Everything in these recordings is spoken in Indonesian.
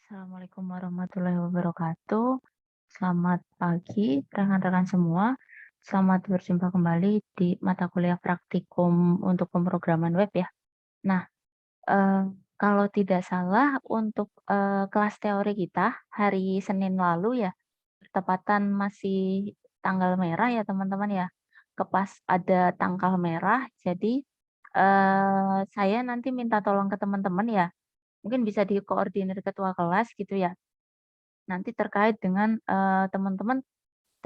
Assalamualaikum warahmatullahi wabarakatuh. Selamat pagi, rekan-rekan semua. Selamat berjumpa kembali di mata kuliah praktikum untuk pemrograman web ya. Nah, eh, kalau tidak salah untuk kelas teori kita hari Senin lalu ya, bertepatan masih tanggal merah ya teman-teman ya. Kepas ada tanggal merah, jadi saya nanti minta tolong ke teman-teman ya. Mungkin bisa dikoordinir ketua kelas gitu ya. Nanti terkait dengan, teman-teman,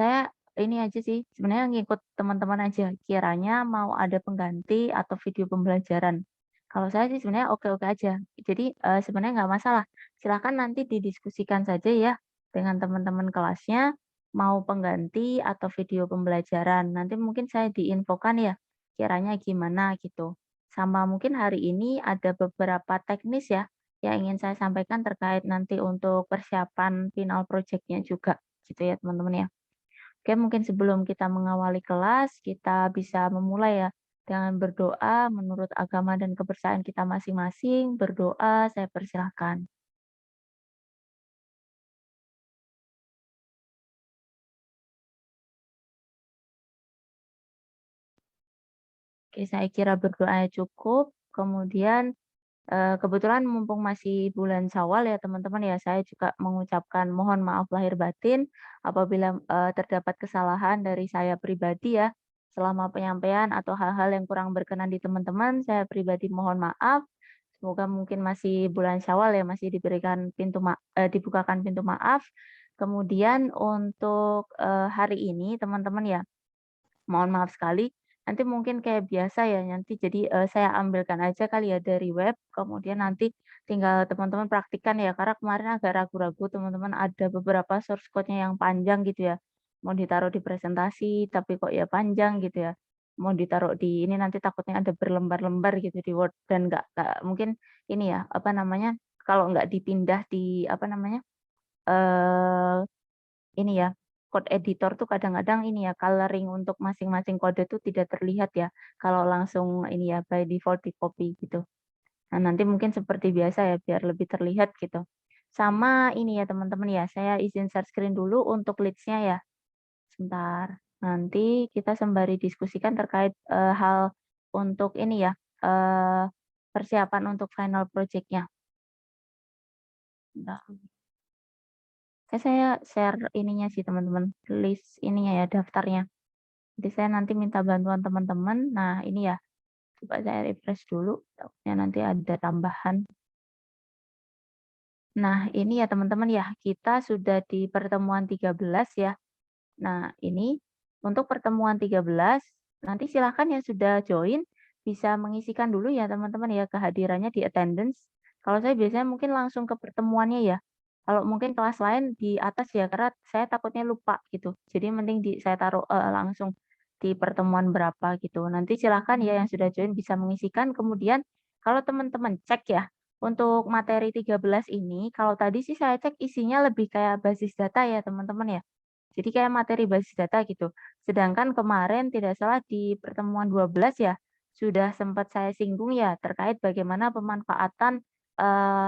saya ini aja sih, sebenarnya ngikut teman-teman aja, kiranya mau ada pengganti atau video pembelajaran. Kalau saya sih sebenarnya oke-oke aja. Jadi, sebenarnya nggak masalah, silakan nanti didiskusikan saja ya dengan teman-teman kelasnya, mau pengganti atau video pembelajaran. Nanti mungkin saya diinfokan ya, kiranya gimana gitu. Sama mungkin hari ini ada beberapa teknis ya, yang ingin saya sampaikan terkait nanti untuk persiapan final project-nya juga, gitu ya teman-teman ya. Oke, mungkin sebelum kita mengawali kelas, kita bisa memulai ya dengan berdoa menurut agama dan kepercayaan kita masing-masing. Berdoa, saya persilahkan. Oke, saya kira berdoa cukup. Kemudian kebetulan mumpung masih bulan Syawal ya teman-teman ya, saya juga mengucapkan mohon maaf lahir batin apabila, terdapat kesalahan dari saya pribadi ya, selama penyampaian atau hal-hal yang kurang berkenan di teman-teman, saya pribadi mohon maaf. Semoga mungkin masih bulan Syawal ya, masih dibukakan pintu maaf. Kemudian untuk, hari ini teman-teman ya, mohon maaf sekali, nanti mungkin kayak biasa ya nanti jadi, saya ambilkan aja kali ya dari web, kemudian nanti tinggal teman-teman praktikkan ya, karena kemarin agak ragu-ragu teman-teman ada beberapa source code-nya yang panjang gitu ya, mau ditaruh di presentasi tapi kok ya panjang gitu ya, mau ditaruh di ini nanti takutnya ada berlembar-lembar gitu di Word dan nggak mungkin ini ya, apa namanya, kalau nggak dipindah di apa namanya, eee ini ya, code editor tuh kadang-kadang ini ya, coloring untuk masing-masing kode tuh tidak terlihat ya, kalau langsung ini ya, by default di-copy gitu. Nah, nanti mungkin seperti biasa ya, biar lebih terlihat gitu. Sama ini ya teman-teman ya, saya izin share screen dulu untuk leads-nya ya, sebentar. Nanti kita sembari diskusikan terkait, hal untuk ini ya, eee, persiapan untuk final project-nya. Bentar. Saya share ininya sih teman-teman, list ininya ya, daftarnya. Jadi saya nanti minta bantuan teman-teman. Nah, ini ya, coba saya refresh dulu, takutnya nanti ada tambahan. Nah, ini ya teman-teman ya, kita sudah di pertemuan 13 ya. Nah, ini untuk pertemuan 13, nanti silakan yang sudah join bisa mengisikan dulu ya teman-teman ya kehadirannya di attendance. Kalau saya biasanya mungkin langsung ke pertemuannya ya. Kalau mungkin kelas lain di atas ya, karena saya takutnya lupa gitu. Jadi mending saya taruh langsung di pertemuan berapa gitu. Nanti silakan ya yang sudah join bisa mengisikan. Kemudian kalau teman-teman cek ya, untuk materi 13 ini, kalau tadi sih saya cek isinya lebih kayak basis data ya teman-teman ya. Jadi kayak materi basis data gitu. Sedangkan kemarin tidak salah di pertemuan 12 ya, sudah sempat saya singgung ya terkait bagaimana pemanfaatan,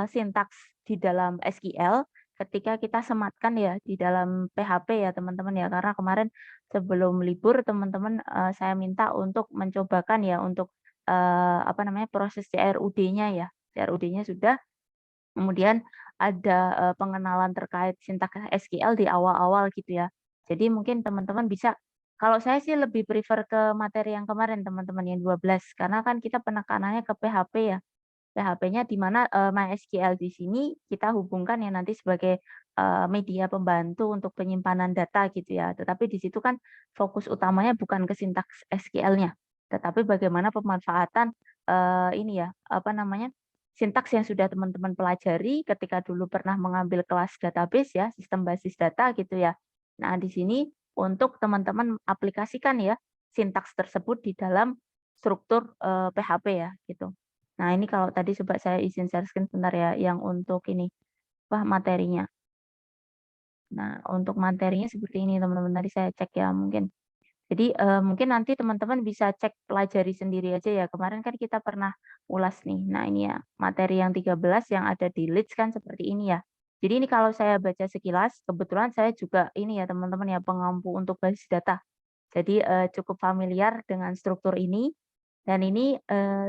sintaks di dalam SQL ketika kita sematkan ya di dalam PHP ya teman-teman ya. Karena kemarin sebelum libur teman-teman, saya minta untuk mencobakan ya untuk, apa namanya, proses CRUD-nya ya. CRUD-nya sudah. Kemudian ada, pengenalan terkait sintaks SQL di awal-awal gitu ya. Jadi mungkin teman-teman bisa kalau saya sih lebih prefer ke materi yang kemarin teman-teman yang 12 karena kan kita penekanannya ke PHP ya. PHP-nya di mana, MySQL di sini kita hubungkan ya nanti sebagai, media pembantu untuk penyimpanan data gitu ya. Tetapi di situ kan fokus utamanya bukan ke sintaks SQL-nya, tetapi bagaimana pemanfaatan, ini ya, apa namanya, sintaks yang sudah teman-teman pelajari ketika dulu pernah mengambil kelas database ya, sistem basis data gitu ya. Nah, di sini untuk teman-teman aplikasikan ya, sintaks tersebut di dalam struktur, PHP ya, gitu. Nah, ini kalau tadi coba saya izin share screen sebentar ya, yang untuk ini, apa, materinya. Nah, untuk materinya seperti ini teman-teman, tadi saya cek ya mungkin. Jadi, mungkin nanti teman-teman bisa cek pelajari sendiri aja ya, kemarin kan kita pernah ulas nih. Nah ini ya, materi yang 13 yang ada di leads kan seperti ini ya. Jadi ini kalau saya baca sekilas, kebetulan saya juga ini ya teman-teman ya pengampu untuk basis data. Jadi, cukup familiar dengan struktur ini dan ini,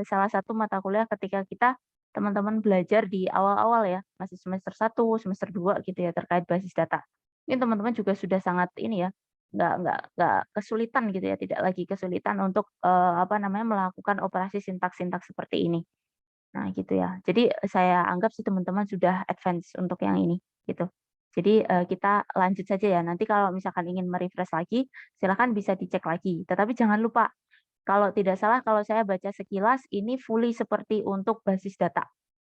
salah satu mata kuliah ketika kita teman-teman belajar di awal-awal ya, masih semester 1 semester 2 gitu ya terkait basis data. Ini teman-teman juga sudah sangat ini ya, nggak kesulitan gitu ya, tidak lagi kesulitan untuk, apa namanya, melakukan operasi sintaks-sintaks seperti ini. Nah gitu ya. Jadi, saya anggap sih teman-teman sudah advance untuk yang ini, gitu. Jadi, kita lanjut saja ya, nanti kalau misalkan ingin me-refresh lagi, silakan bisa dicek lagi. Tetapi jangan lupa, kalau tidak salah kalau saya baca sekilas ini fully seperti untuk basis data.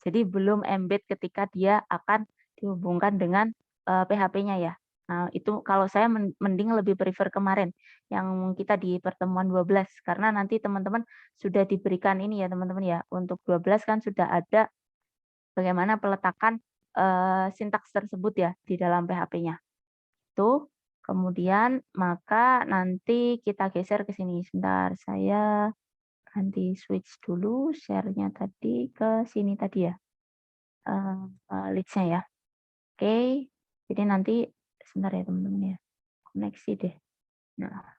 Jadi belum embed ketika dia akan dihubungkan dengan, PHP-nya ya. Nah itu kalau saya mending lebih prefer kemarin, yang kita di pertemuan 12 karena nanti teman-teman sudah diberikan ini ya teman-teman ya, untuk 12 kan sudah ada bagaimana peletakan, sintaks tersebut ya di dalam PHP-nya. Itu, kemudian maka nanti kita geser ke sini, sebentar saya ganti switch dulu share-nya tadi ke sini tadi ya, leads-nya ya. Oke, jadi nanti sebentar ya teman-teman ya, koneksi deh. Nah,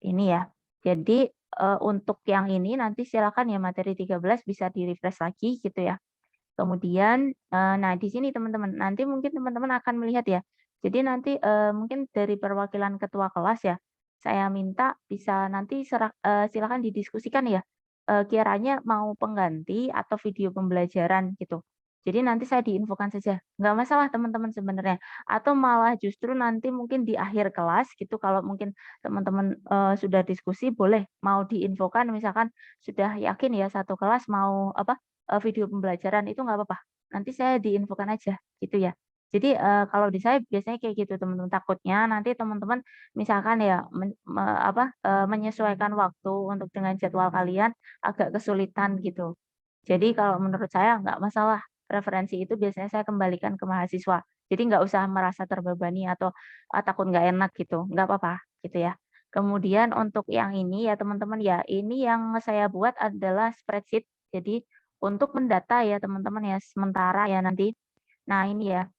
ini ya. Jadi, untuk yang ini nanti silakan ya materi 13 bisa di-refresh lagi gitu ya. Kemudian, nah di sini teman-teman, nanti mungkin teman-teman akan melihat ya. Jadi nanti, mungkin dari perwakilan ketua kelas ya, saya minta bisa nanti silakan didiskusikan ya, kiranya mau pengganti atau video pembelajaran gitu. Jadi nanti saya diinfokan saja, nggak masalah teman-teman sebenarnya. Atau malah justru nanti mungkin di akhir kelas gitu kalau mungkin teman-teman, sudah diskusi boleh mau diinfokan misalkan sudah yakin ya satu kelas mau apa, video pembelajaran itu nggak apa-apa, nanti saya diinfokan aja, gitu ya. Jadi, kalau di saya biasanya kayak gitu teman-teman, takutnya nanti teman-teman misalkan ya menyesuaikan waktu untuk dengan jadwal kalian agak kesulitan gitu. Jadi kalau menurut saya nggak masalah, referensi itu biasanya saya kembalikan ke mahasiswa. Jadi nggak usah merasa terbebani atau, takut nggak enak gitu, nggak apa-apa gitu ya. Kemudian untuk yang ini ya teman-teman ya, ini yang saya buat adalah spreadsheet. Jadi untuk mendata ya teman-teman ya, sementara ya nanti. Nah ini ya,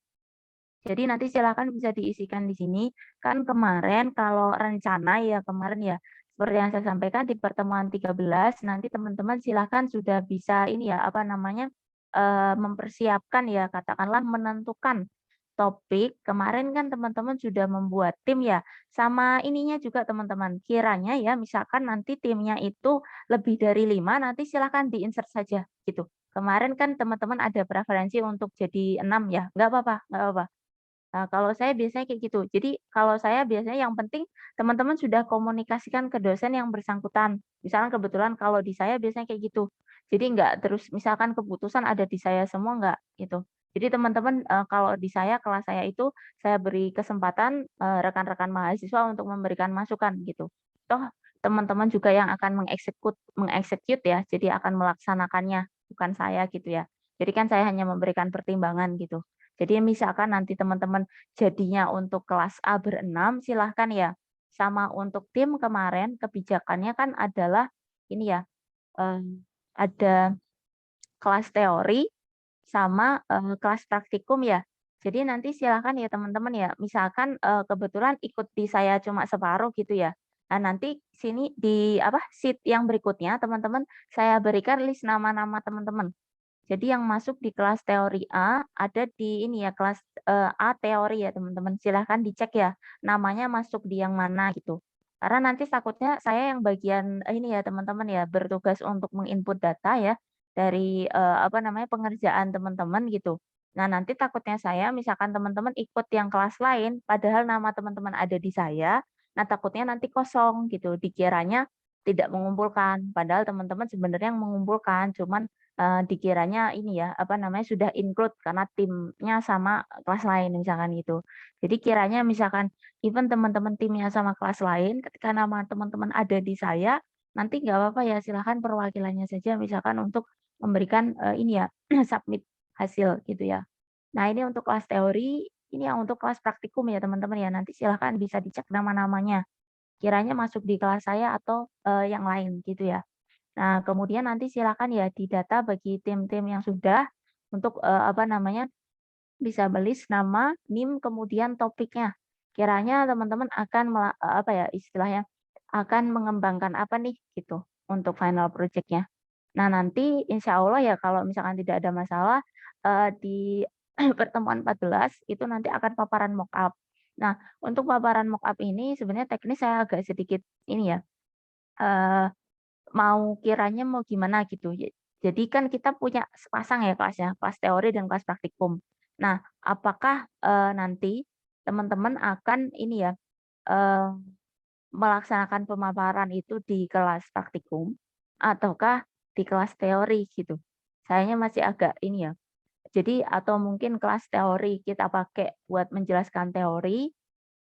jadi nanti silakan bisa diisikan di sini. Kan kemarin kalau rencana ya kemarin ya, seperti yang saya sampaikan di pertemuan 13 nanti teman-teman silakan sudah bisa ini ya, apa namanya, mempersiapkan ya, katakanlah menentukan topik. Kemarin kan teman-teman sudah membuat tim ya, sama ininya juga teman-teman, kiranya ya misalkan nanti timnya itu lebih dari 5 nanti silakan di-insert saja gitu. Kemarin kan teman-teman ada preferensi untuk jadi 6 ya, nggak apa-apa nggak apa-apa. Nah, kalau saya biasanya kayak gitu. Jadi, kalau saya biasanya yang penting teman-teman sudah komunikasikan ke dosen yang bersangkutan. Misalkan kebetulan kalau di saya biasanya kayak gitu. Jadi nggak terus misalkan keputusan ada di saya semua nggak gitu. Jadi teman-teman, kalau di saya kelas saya itu saya beri kesempatan, rekan-rekan mahasiswa untuk memberikan masukan gitu. Toh teman-teman juga yang akan mengeksekut ya, jadi akan melaksanakannya, bukan saya gitu ya. Jadi kan saya hanya memberikan pertimbangan gitu. Jadi misalkan nanti teman-teman jadinya untuk kelas A berenam, silahkan ya. Sama untuk tim kemarin kebijakannya kan adalah ini ya, ada kelas teori sama, kelas praktikum ya. Jadi nanti silahkan ya teman-teman ya, misalkan, kebetulan ikut di saya cuma separuh gitu ya. Nah nanti sini di apa, sheet yang berikutnya teman-teman saya berikan list nama-nama teman-teman. Jadi yang masuk di kelas teori A, ada di ini ya kelas, A teori ya teman-teman, silahkan dicek ya, namanya masuk di yang mana gitu. Karena nanti takutnya saya yang bagian, ini ya teman-teman ya, bertugas untuk menginput data ya, dari, apa namanya, pengerjaan teman-teman gitu. Nah nanti takutnya saya misalkan teman-teman ikut yang kelas lain, padahal nama teman-teman ada di saya, nah takutnya nanti kosong gitu, dikiranya tidak mengumpulkan, padahal teman-teman sebenarnya yang mengumpulkan, cuman dikiranya ini ya, apa namanya, sudah include karena timnya sama kelas lain misalkan gitu. Jadi kiranya misalkan even teman-teman timnya sama kelas lain, ketika nama teman-teman ada di saya, nanti nggak apa-apa ya silahkan perwakilannya saja misalkan untuk memberikan, ini ya, submit hasil gitu ya. Nah ini untuk kelas teori, ini yang untuk kelas praktikum ya teman-teman ya, nanti silahkan bisa dicek nama-namanya, kiranya masuk di kelas saya atau, yang lain gitu ya. Nah, kemudian nanti silakan ya didata bagi tim-tim yang sudah untuk, apa namanya, bisa list nama, NIM, kemudian topiknya. Kiranya teman-teman akan apa ya, istilahnya, akan mengembangkan apa nih, gitu, untuk final project-nya. Nah, nanti insya Allah ya kalau misalkan tidak ada masalah, di pertemuan 14 itu nanti akan paparan mock-up. Nah, untuk paparan mock-up ini sebenarnya teknis saya agak sedikit ini ya, eee kiranya mau gimana gitu. Jadi kan kita punya sepasang ya kelasnya, kelas teori dan kelas praktikum. Nah, apakah, nanti teman-teman akan ini ya, eee, melaksanakan pemaparan itu di kelas praktikum ataukah di kelas teori gitu. Sayanya masih agak ini ya, jadi atau mungkin kelas teori kita pakai buat menjelaskan teori.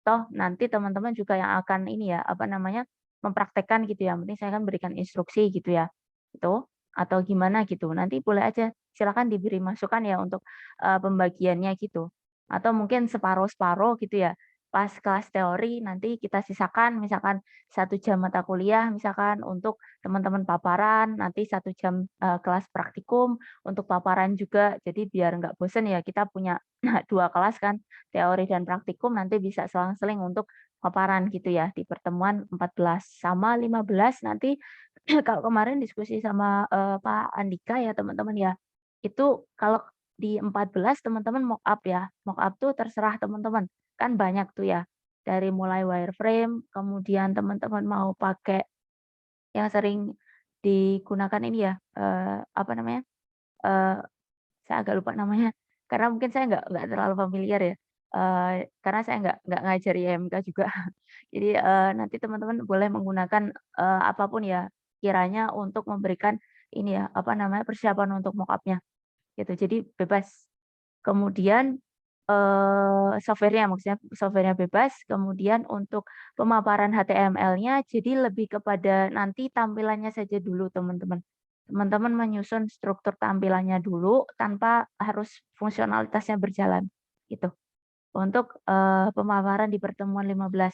Toh nanti teman-teman juga yang akan ini ya, apa namanya, mempraktekkan gitu ya, yang penting saya kan berikan instruksi gitu ya, itu, atau gimana gitu. Nanti boleh aja, silakan diberi masukan ya untuk, pembagiannya gitu. Atau mungkin separuh-separuh gitu ya, pas kelas teori nanti kita sisakan misalkan 1 jam mata kuliah misalkan untuk teman-teman paparan, nanti 1 jam, kelas praktikum untuk paparan juga. Jadi biar nggak bosen ya, kita punya 2 kelas kan. Teori dan praktikum nanti bisa selang-seling untuk paparan gitu ya di pertemuan 14 sama 15 nanti kalau kemarin diskusi sama, Pak Andika ya teman-teman ya, itu kalau di 14 teman-teman mock up ya, mock up tuh terserah teman-teman, kan banyak tuh ya, dari mulai wireframe, kemudian teman-teman mau pakai yang sering digunakan ini ya, apa namanya, eee saya agak lupa namanya, karena mungkin saya nggak terlalu familiar ya, karena saya nggak ngajar IMK juga. Jadi, nanti teman-teman boleh menggunakan, apa ya, kiranya untuk memberikan ini ya, apa namanya, persiapan untuk mock up-nya, gitu. Jadi bebas. Kemudian, software-nya maksudnya software-nya bebas, kemudian untuk pemaparan HTML-nya jadi lebih kepada nanti tampilannya saja dulu teman-teman. Teman-teman menyusun struktur tampilannya dulu tanpa harus fungsionalitasnya berjalan, gitu. Untuk, pemaparan di pertemuan 15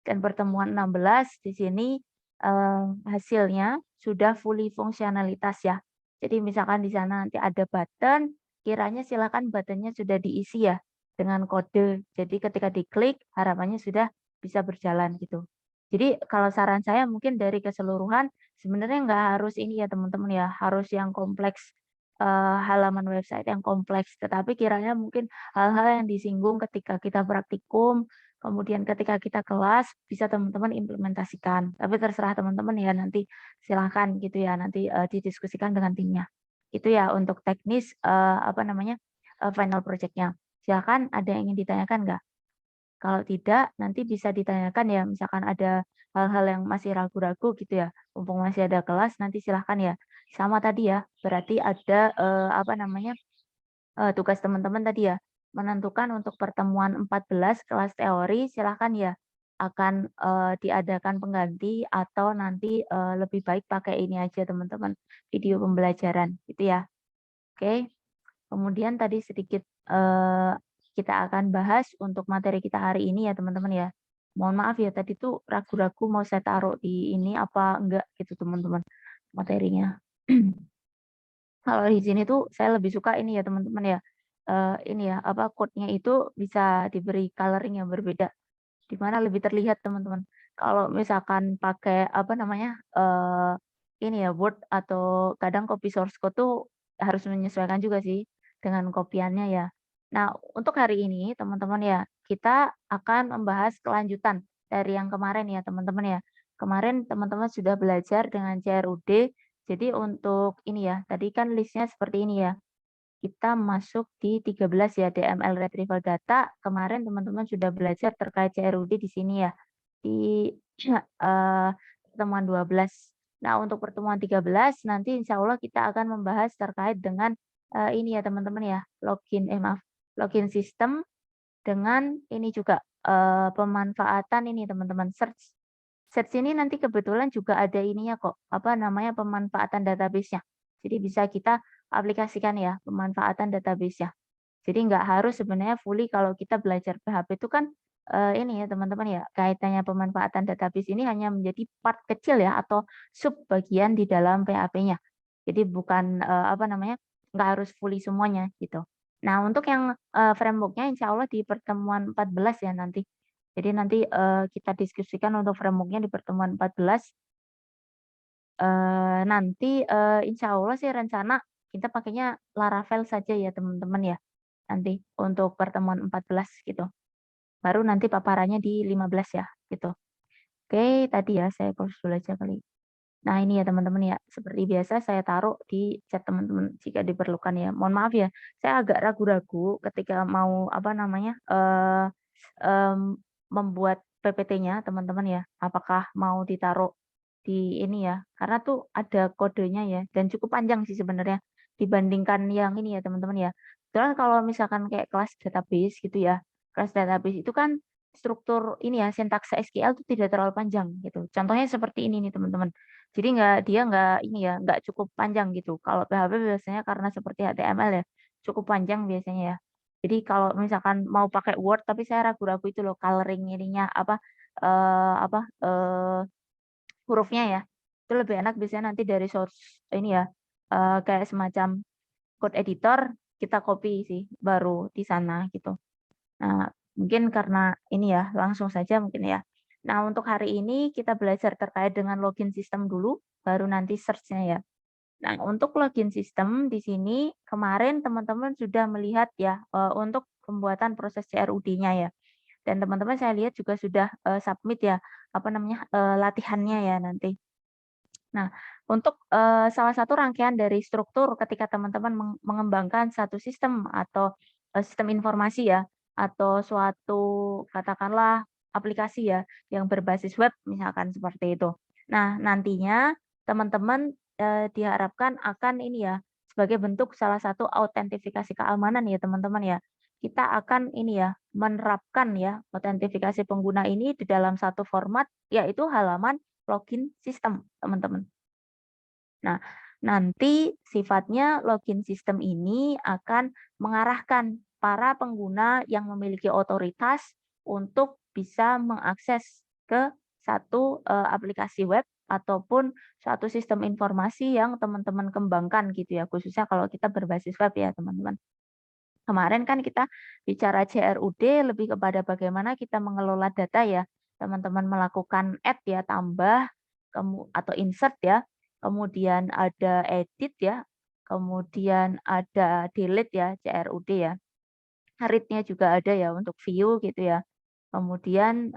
dan pertemuan 16 di sini, hasilnya sudah fully fungsionalitas ya. Jadi misalkan di sana nanti ada button, kiranya silakan button-nya sudah diisi ya dengan kode. Jadi ketika diklik harapannya sudah bisa berjalan gitu. Jadi kalau saran saya mungkin dari keseluruhan sebenarnya nggak harus ini ya teman-teman ya, harus yang kompleks, halaman website yang kompleks, tetapi kiranya mungkin hal-hal yang disinggung ketika kita praktikum, kemudian ketika kita kelas, bisa teman-teman implementasikan. Tapi terserah teman-teman ya nanti silahkan gitu ya, nanti, didiskusikan dengan timnya. Itu ya untuk teknis, apa namanya, final project-nya. Silakan ada yang ingin ditanyakan nggak? Kalau tidak, nanti bisa ditanyakan ya, misalkan ada hal-hal yang masih ragu-ragu gitu ya, mumpung masih ada kelas, nanti silahkan ya. Sama tadi ya, berarti ada, apa namanya, tugas teman-teman tadi ya, menentukan untuk pertemuan 14 kelas teori silahkan ya, akan, diadakan pengganti atau nanti, lebih baik pakai ini aja teman-teman, video pembelajaran gitu ya. Oke, kemudian tadi sedikit, kita akan bahas untuk materi kita hari ini ya teman-teman ya. Mohon maaf ya tadi tuh ragu-ragu mau saya taruh di ini apa enggak gitu teman-teman, materinya. Kalau di sini tuh saya lebih suka ini ya teman-teman ya, ini ya, apa, quote-nya itu bisa diberi coloring yang berbeda, di mana lebih terlihat teman-teman. Kalau misalkan pakai, apa namanya, ini ya, Word atau kadang copy source code tuh harus menyesuaikan juga sih dengan kopiannya ya. Nah, untuk hari ini teman-teman ya, kita akan membahas kelanjutan dari yang kemarin ya teman-teman ya. Kemarin teman-teman sudah belajar dengan CRUD, jadi untuk ini ya, tadi kan list-nya seperti ini ya. Kita masuk di 13 ya, DML Retrieval Data. Kemarin teman-teman sudah belajar terkait CRUD di sini ya, di pertemuan 12. Nah, untuk pertemuan 13 nanti insya Allah kita akan membahas terkait dengan, ini ya teman-teman ya, login sistem dengan ini juga, pemanfaatan ini teman-teman, search. Search ini nanti kebetulan juga ada ininya kok, apa namanya, pemanfaatan database-nya. Jadi bisa kita aplikasikan ya, pemanfaatan database-nya. Jadi nggak harus sebenarnya fully kalau kita belajar PHP itu kan, ini ya teman-teman ya, kaitannya pemanfaatan database ini hanya menjadi part kecil ya atau sub bagian di dalam PHP-nya. Jadi bukan, apa namanya, nggak harus fully semuanya gitu. Nah, untuk yang, framework-nya insya Allah di pertemuan 14 ya nanti. Jadi nanti, kita diskusikan untuk framework-nya di pertemuan 14, nanti, insya Allah sih rencana kita pakainya Laravel saja ya teman-teman ya, nanti untuk pertemuan 14 gitu. Baru nanti paparannya di 15 ya, gitu. Oke, tadi ya saya close dulu aja kali. Nah ini ya teman-teman ya, seperti biasa saya taruh di chat teman-teman jika diperlukan ya. Mohon maaf ya, saya agak ragu-ragu ketika mau apa namanya, membuat PPT-nya teman-teman ya. Apakah mau ditaruh di ini ya, karena tuh ada kodenya ya dan cukup panjang sih sebenarnya dibandingkan yang ini ya teman-teman ya. Soalnya kalau misalkan kayak kelas database gitu ya, kelas database itu kan struktur ini ya, sintaks SQL itu tidak terlalu panjang gitu. Contohnya seperti ini nih teman-teman. Jadi dia nggak ini ya, nggak cukup panjang gitu. Kalau PHP biasanya karena seperti HTML ya, cukup panjang biasanya ya. Jadi kalau misalkan mau pakai Word, tapi saya ragu-ragu itu loh coloring ininya apa, hurufnya ya. Itu lebih enak biasanya nanti dari source ini ya, kayak semacam code editor, kita copy sih baru di sana gitu. Nah, mungkin karena ini ya, langsung saja mungkin ya. Nah, untuk hari ini kita belajar terkait dengan login sistem dulu, baru nanti search-nya ya. Nah, untuk login sistem di sini kemarin teman-teman sudah melihat ya, untuk pembuatan proses CRUD-nya ya. Dan teman-teman saya lihat juga sudah, submit ya, apa namanya, latihannya ya nanti. Nah, untuk, salah satu rangkaian dari struktur ketika teman-teman mengembangkan satu sistem atau, sistem informasi ya, atau suatu katakanlah aplikasi ya, yang berbasis web misalkan seperti itu. Nah, nantinya teman-teman, diharapkan akan ini ya, sebagai bentuk salah satu autentifikasi keamanan ya teman-teman ya. Kita akan ini ya, menerapkan ya, autentifikasi pengguna ini di dalam satu format, yaitu halaman login sistem, teman-teman. Nah, nanti sifatnya login sistem ini akan mengarahkan para pengguna yang memiliki otoritas untuk bisa mengakses ke satu, aplikasi web ataupun suatu sistem informasi yang teman-teman kembangkan gitu ya, khususnya kalau kita berbasis web ya, teman-teman. Kemarin kan kita bicara CRUD lebih kepada bagaimana kita mengelola data ya, teman-teman melakukan add ya, tambah, atau insert ya, kemudian ada edit ya, kemudian ada delete ya, CRUD ya. Read-nya juga ada ya untuk view gitu ya. Kemudian,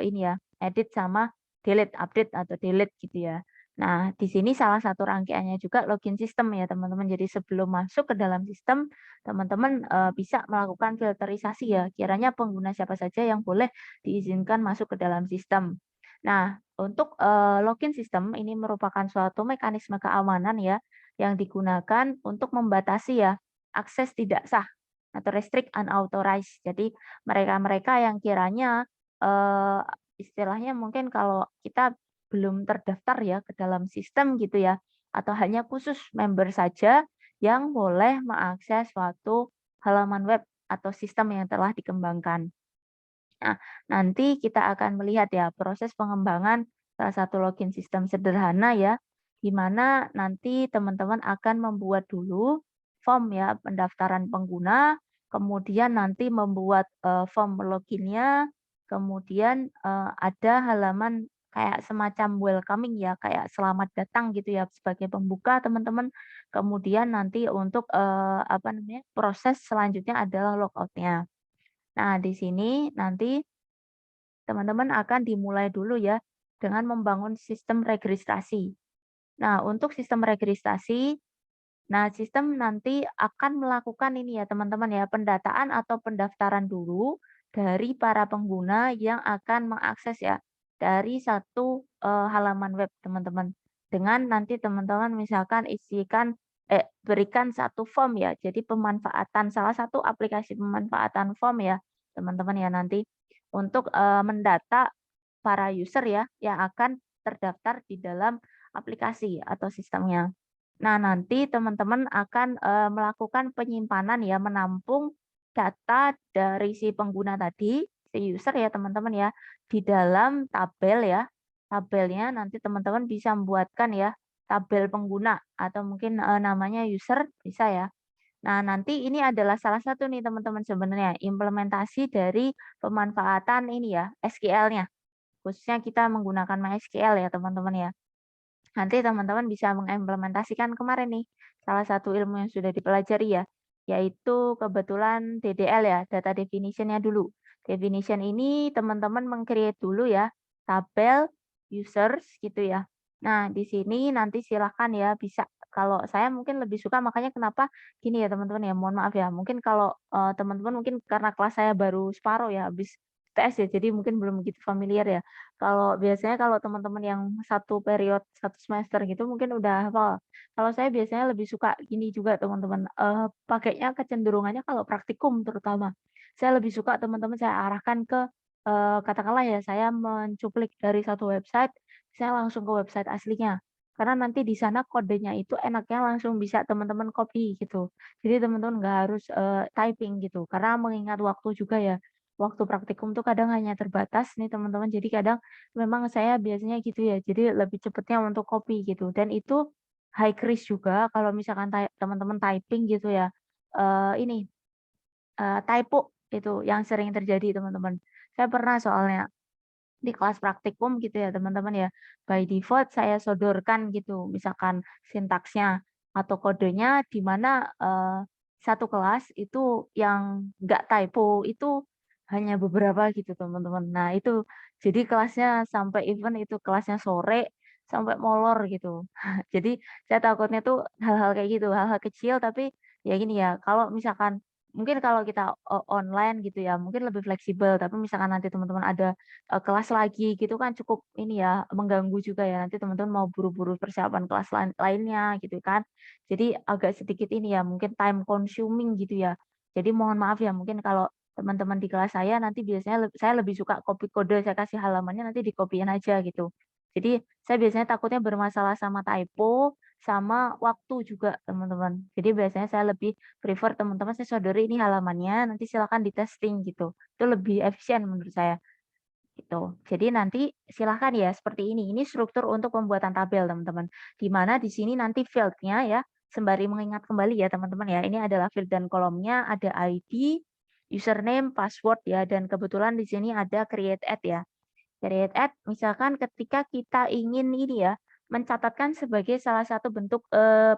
ini ya, edit sama delete, update atau delete gitu ya. Nah, di sini salah satu rangkaiannya juga login sistem ya teman-teman. Jadi sebelum masuk ke dalam sistem, teman-teman, bisa melakukan filterisasi ya, kiranya pengguna siapa saja yang boleh diizinkan masuk ke dalam sistem. Nah, untuk, login sistem ini merupakan suatu mekanisme keamanan ya, yang digunakan untuk membatasi ya, akses tidak sah atau restrict unauthorized. Jadi mereka-mereka yang kiranya, eee, istilahnya mungkin kalau kita belum terdaftar ya ke dalam sistem gitu ya, atau hanya khusus member saja yang boleh mengakses suatu halaman web atau sistem yang telah dikembangkan. Nah, nanti kita akan melihat ya proses pengembangan salah satu login sistem sederhana ya, di mana nanti teman-teman akan membuat dulu form ya pendaftaran pengguna, kemudian nanti membuat form loginnya, kemudian ada halaman kayak semacam welcoming ya, kayak selamat datang gitu ya sebagai pembuka teman-teman. Kemudian nanti untuk apa namanya proses selanjutnya adalah logoutnya. Nah, di sini nanti teman-teman akan dimulai dulu ya dengan membangun sistem registrasi. Nah, untuk sistem registrasi, nah sistem nanti akan melakukan ini ya teman-teman ya, pendataan atau pendaftaran dulu dari para pengguna yang akan mengakses ya dari satu halaman web teman-teman. Dengan nanti teman-teman misalkan berikan satu form ya. Jadi pemanfaatan salah satu aplikasi pemanfaatan form ya teman-teman ya nanti untuk mendata para user ya yang akan terdaftar di dalam aplikasi atau sistemnya. Nah, nanti teman-teman akan, melakukan penyimpanan ya, menampung data dari si pengguna tadi, si user ya teman-teman ya, di dalam tabel ya. Tabelnya nanti teman-teman bisa membuatkan ya, tabel pengguna atau mungkin, namanya user bisa ya. Nah, nanti ini adalah salah satu nih teman-teman sebenarnya implementasi dari pemanfaatan ini ya, SQL-nya. Khususnya kita menggunakan MySQL ya teman-teman ya. Nanti teman-teman bisa mengimplementasikan kemarin nih, salah satu ilmu yang sudah dipelajari ya, yaitu kebetulan DDL ya, data definition-nya dulu. Definition ini teman-teman meng-create dulu ya, tabel users gitu ya. Nah, di sini nanti silakan ya bisa kalau saya mungkin lebih suka makanya kenapa gini ya teman-teman ya, mohon maaf ya, mungkin kalau, teman-teman mungkin karena kelas saya baru separuh ya, habis tes ya, jadi mungkin belum begitu familiar ya. Kalau biasanya kalau teman-teman yang satu periode, satu semester gitu mungkin udah hafal. Kalau saya biasanya lebih suka gini juga teman-teman, pakainya kecenderungannya kalau praktikum terutama. Saya lebih suka teman-teman saya arahkan ke, katakanlah ya saya mencuplik dari satu website, saya langsung ke website aslinya. Karena nanti di sana kodenya itu enaknya langsung bisa teman-teman copy gitu. Jadi teman-teman nggak harus, typing gitu, karena mengingat waktu juga ya. Waktu praktikum tuh kadang hanya terbatas nih teman-teman, jadi kadang memang saya biasanya gitu ya, jadi lebih cepatnya untuk copy gitu dan itu high risk juga kalau misalkan teman-teman typing gitu ya, ini, typo itu yang sering terjadi teman-teman. Saya pernah soalnya di kelas praktikum gitu ya teman-teman ya, by default saya sodorkan gitu misalkan sintaksnya atau kodenya di mana, satu kelas itu yang nggak typo itu hanya beberapa gitu teman-teman. Nah itu jadi kelasnya sampai even itu kelasnya sore sampai molor gitu. Jadi saya takutnya tuh hal-hal kayak gitu, hal-hal kecil tapi ya gini ya, kalau misalkan mungkin kalau kita online gitu ya mungkin lebih fleksibel, tapi misalkan nanti teman-teman ada kelas lagi gitu kan cukup ini ya, mengganggu juga ya, nanti teman-teman mau buru-buru persiapan kelas lainnya gitu kan. Jadi agak sedikit ini ya, mungkin time consuming gitu ya. Jadi mohon maaf ya, mungkin kalau teman-teman di kelas saya nanti biasanya saya lebih suka copy kode, saya kasih halamannya nanti di-copy-in aja gitu. Jadi saya biasanya takutnya bermasalah sama typo, sama waktu juga teman-teman. Jadi biasanya saya lebih prefer teman-teman saya sodori ini halamannya, nanti silakan di-testing gitu. Itu lebih efisien menurut saya. Gitu. Jadi nanti silahkan ya seperti ini struktur untuk pembuatan tabel teman-teman. Di mana di sini nanti field-nya ya, sembari mengingat kembali ya teman-teman ya, ini adalah field dan kolomnya ada ID, username, password ya, dan kebetulan di sini ada create add ya. Create add misalkan ketika kita ingin ini ya, mencatatkan sebagai salah satu bentuk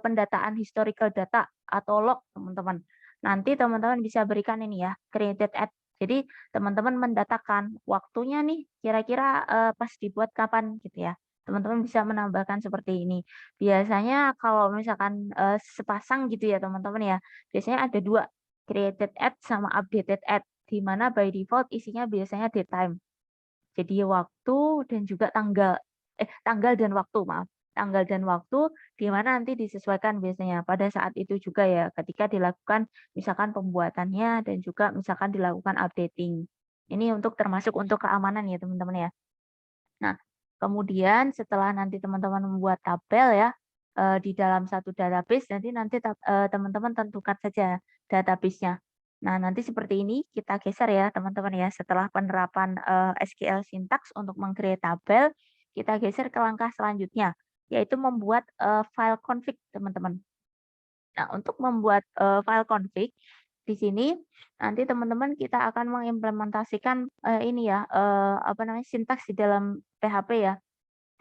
pendataan historical data atau log teman-teman. Nanti teman-teman bisa berikan ini ya, created add. Jadi teman-teman mendatakan waktunya nih kira-kira, pas dibuat kapan gitu ya. Teman-teman bisa menambahkan seperti ini. Biasanya kalau misalkan, sepasang gitu ya teman-teman ya, biasanya ada 2 created add sama updated add, di mana by default isinya biasanya datetime. Jadi waktu dan juga tanggal dan waktu, maaf. Tanggal dan waktu di mana nanti disesuaikan biasanya pada saat itu juga ya, ketika dilakukan misalkan pembuatannya dan juga misalkan dilakukan updating. Ini untuk termasuk untuk keamanan ya teman-teman ya. Nah, kemudian setelah nanti teman-teman membuat tabel ya, di dalam satu database nanti teman-teman tentukan saja database-nya. Nah, nanti seperti ini kita geser ya teman-teman ya, setelah penerapan, SQL syntax untuk meng-create tabel, kita geser ke langkah selanjutnya, yaitu membuat, file config teman-teman. Nah, untuk membuat, file config, di sini nanti teman-teman kita akan mengimplementasikan, ini ya, apa namanya, sintaks di dalam PHP ya,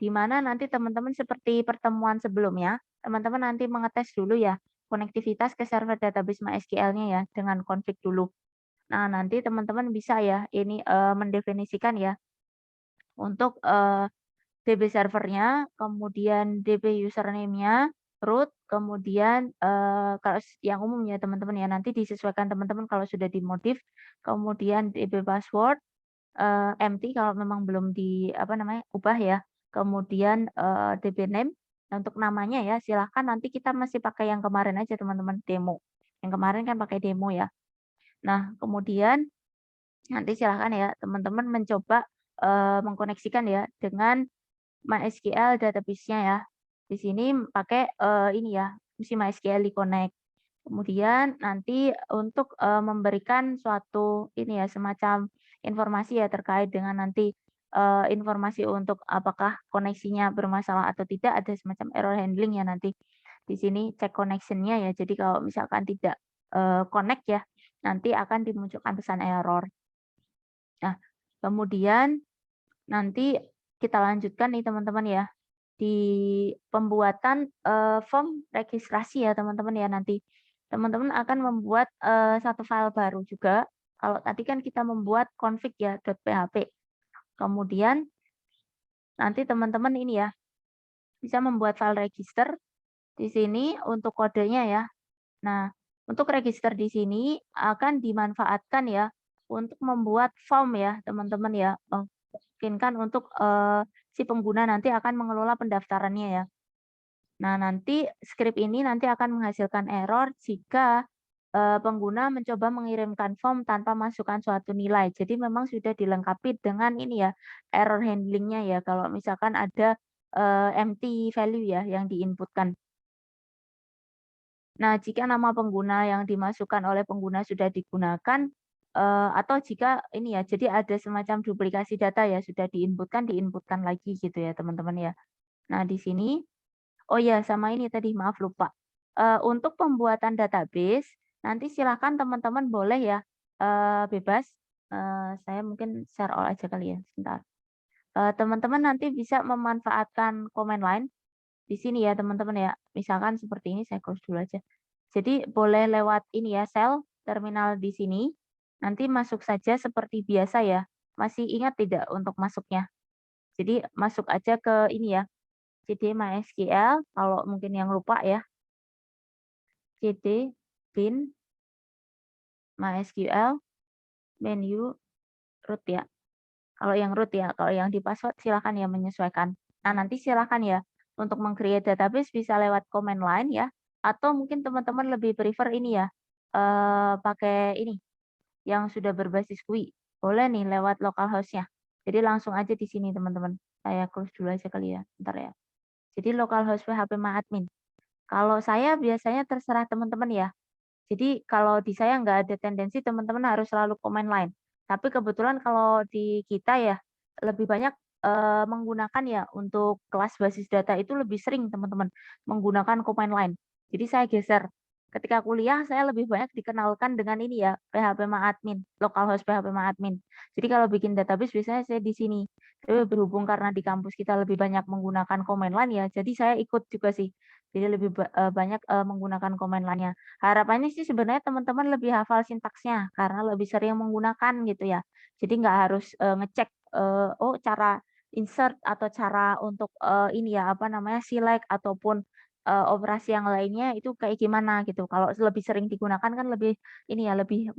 di mana nanti teman-teman seperti pertemuan sebelumnya, teman-teman nanti mengetes dulu ya, konektivitas ke server database MySQL-nya ya, dengan config dulu. Nah, nanti teman-teman bisa ya, ini, mendefinisikan ya, untuk, DB servernya, kemudian DB username-nya, root, kemudian, kalau yang umum ya teman-teman ya, nanti disesuaikan teman-teman kalau sudah dimodif, kemudian DB password, empty kalau memang belum apa namanya, ubah ya, kemudian, DB name, untuk namanya ya silahkan nanti kita masih pakai yang kemarin aja teman-teman, demo. Yang kemarin kan pakai demo ya. Nah, kemudian nanti silahkan ya teman-teman mencoba, mengkoneksikan ya dengan MySQL database-nya ya. Di sini pakai, ini ya, si MySQL di-connect. Kemudian nanti untuk, memberikan suatu ini ya, semacam informasi ya terkait dengan nanti, informasi untuk apakah koneksinya bermasalah atau tidak, ada semacam error handling ya nanti. Di sini cek connection-nya ya, jadi kalau misalkan tidak connect ya, nanti akan dimunculkan pesan error. Nah, kemudian nanti kita lanjutkan nih teman-teman ya, di pembuatan, form registrasi ya teman-teman ya nanti. Teman-teman akan membuat, satu file baru juga, kalau tadi kan kita membuat config ya .php. Kemudian nanti teman-teman ini ya, bisa membuat file register di sini untuk kodenya ya. Nah, untuk register di sini akan dimanfaatkan ya untuk membuat form ya teman-teman ya, memungkinkan untuk, si pengguna nanti akan mengelola pendaftarannya ya. Nah, nanti script ini nanti akan menghasilkan error jika, pengguna mencoba mengirimkan form tanpa masukkan suatu nilai. Jadi memang sudah dilengkapi dengan ini ya, error handling-nya ya, kalau misalkan ada, empty value ya yang diinputkan. Nah, jika nama pengguna yang dimasukkan oleh pengguna sudah digunakan, atau jika ini ya, jadi ada semacam duplikasi data ya, sudah diinputkan lagi gitu ya teman-teman ya. Nah, di sini oh ya, sama ini tadi, maaf lupa. Untuk pembuatan database, nanti silakan teman-teman boleh ya, bebas, saya mungkin share all aja kali ya, sebentar. Teman-teman nanti bisa memanfaatkan command line di sini ya teman-teman ya. Misalkan seperti ini, saya close dulu aja. Jadi boleh lewat ini ya, shell terminal di sini, nanti masuk saja seperti biasa ya. Masih ingat tidak untuk masuknya? Jadi masuk aja ke ini ya, cd mysql, kalau mungkin yang lupa ya, cd bin mysql menu root ya. Kalau yang root ya, kalau yang di password silakan ya menyesuaikan. Nah, nanti silakan ya untuk meng-create database bisa lewat command line ya, atau mungkin teman-teman lebih prefer ini ya, pakai ini yang sudah berbasis GUI. Boleh nih lewat localhost-nya. Jadi langsung aja di sini teman-teman. Saya close dulu aja kali ya, bentar ya. Jadi localhost php-admin. Kalau saya biasanya terserah teman-teman ya. Jadi kalau di saya nggak ada tendensi teman-teman harus selalu command line. Tapi kebetulan kalau di kita ya lebih banyak, menggunakan ya untuk kelas basis data itu lebih sering teman-teman menggunakan command line. Jadi saya geser. Ketika kuliah saya lebih banyak dikenalkan dengan ini ya, php-admin, localhost php-admin. Jadi kalau bikin database biasanya saya di sini. Tapi berhubung karena di kampus kita lebih banyak menggunakan command line ya, jadi saya ikut juga sih. Jadi lebih banyak, menggunakan command line-nya. Harapannya sih sebenarnya teman-teman lebih hafal sintaksnya, karena lebih sering menggunakan gitu ya. Jadi nggak harus, ngecek, oh cara insert atau cara untuk, ini ya, apa namanya, select ataupun, operasi yang lainnya itu kayak gimana gitu. Kalau lebih sering digunakan kan lebih ini ya, lebih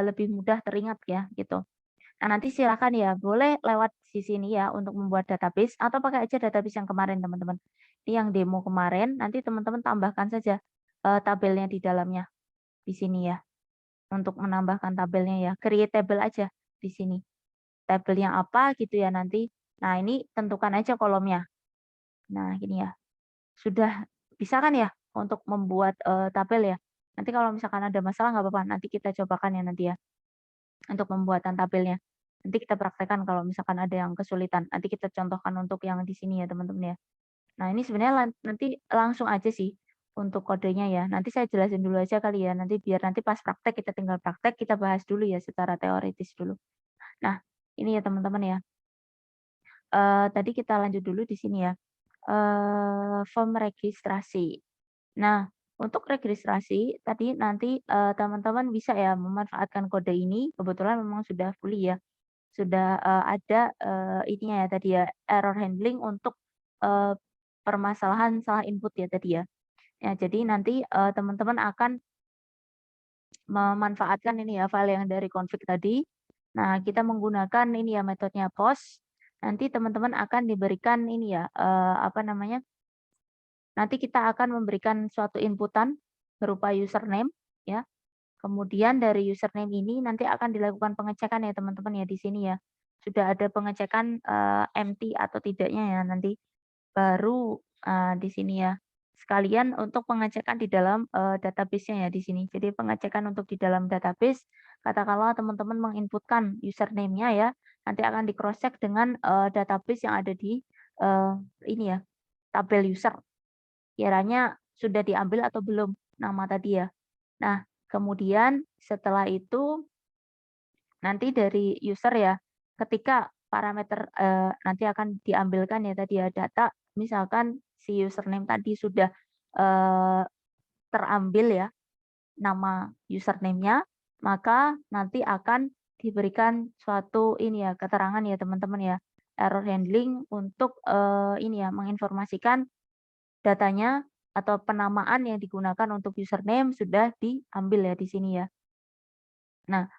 lebih mudah teringat ya gitu. Nah, nanti silakan ya, boleh lewat di sini ya untuk membuat database atau pakai aja database yang kemarin teman-teman. Ini yang demo kemarin, nanti teman-teman tambahkan saja, tabelnya di dalamnya, di sini ya. Untuk menambahkan tabelnya ya, create table aja di sini. Tabelnya apa gitu ya nanti. Nah, ini tentukan aja kolomnya. Nah, gini ya. Sudah bisa kan ya untuk membuat, tabel ya? Nanti kalau misalkan ada masalah nggak apa-apa, nanti kita cobakan ya nanti ya. Untuk pembuatan tabelnya. Nanti kita praktekkan kalau misalkan ada yang kesulitan. Nanti kita contohkan untuk yang di sini ya teman-teman ya. Nah ini sebenarnya nanti langsung aja sih untuk kodenya ya. Nanti saya jelasin dulu aja kali ya. Nanti biar nanti pas praktek kita tinggal praktek, kita bahas dulu ya secara teoritis dulu. Nah ini ya teman-teman ya. Tadi kita lanjut dulu di sini ya. Form registrasi. Nah, untuk registrasi tadi nanti, teman-teman bisa ya memanfaatkan kode ini, kebetulan memang sudah fully ya, sudah, ada, ininya ya tadi ya, error handling untuk, eee, permasalahan salah input ya tadi ya. Ya jadi nanti, teman-teman akan memanfaatkan ini ya file yang dari config tadi. Nah, kita menggunakan ini ya metodenya post, nanti teman-teman akan diberikan ini ya, apa namanya, nanti kita akan memberikan suatu inputan berupa username ya. Kemudian dari username ini nanti akan dilakukan pengecekan ya teman-teman ya di sini ya. Sudah ada pengecekan, empty atau tidaknya ya nanti. Baru, di sini ya. Sekalian untuk pengecekan di dalam, database-nya ya di sini. Jadi pengecekan untuk di dalam database, katakanlah teman-teman menginputkan username-nya ya, nanti akan di cross check dengan, database yang ada di, eee, ini ya, tabel user. Kiranya sudah diambil atau belum nama tadi ya. Nah, Kemudian setelah itu nanti dari user ya, ketika parameter, nanti akan diambilkan ya tadi ya data, misalkan si username tadi sudah, eee, terambil ya nama username-nya, maka nanti akan diberikan suatu ini ya, keterangan ya teman-teman ya, error handling untuk, ini ya, menginformasikan datanya atau penamaan yang digunakan untuk username sudah diambil ya di sini ya. Nah,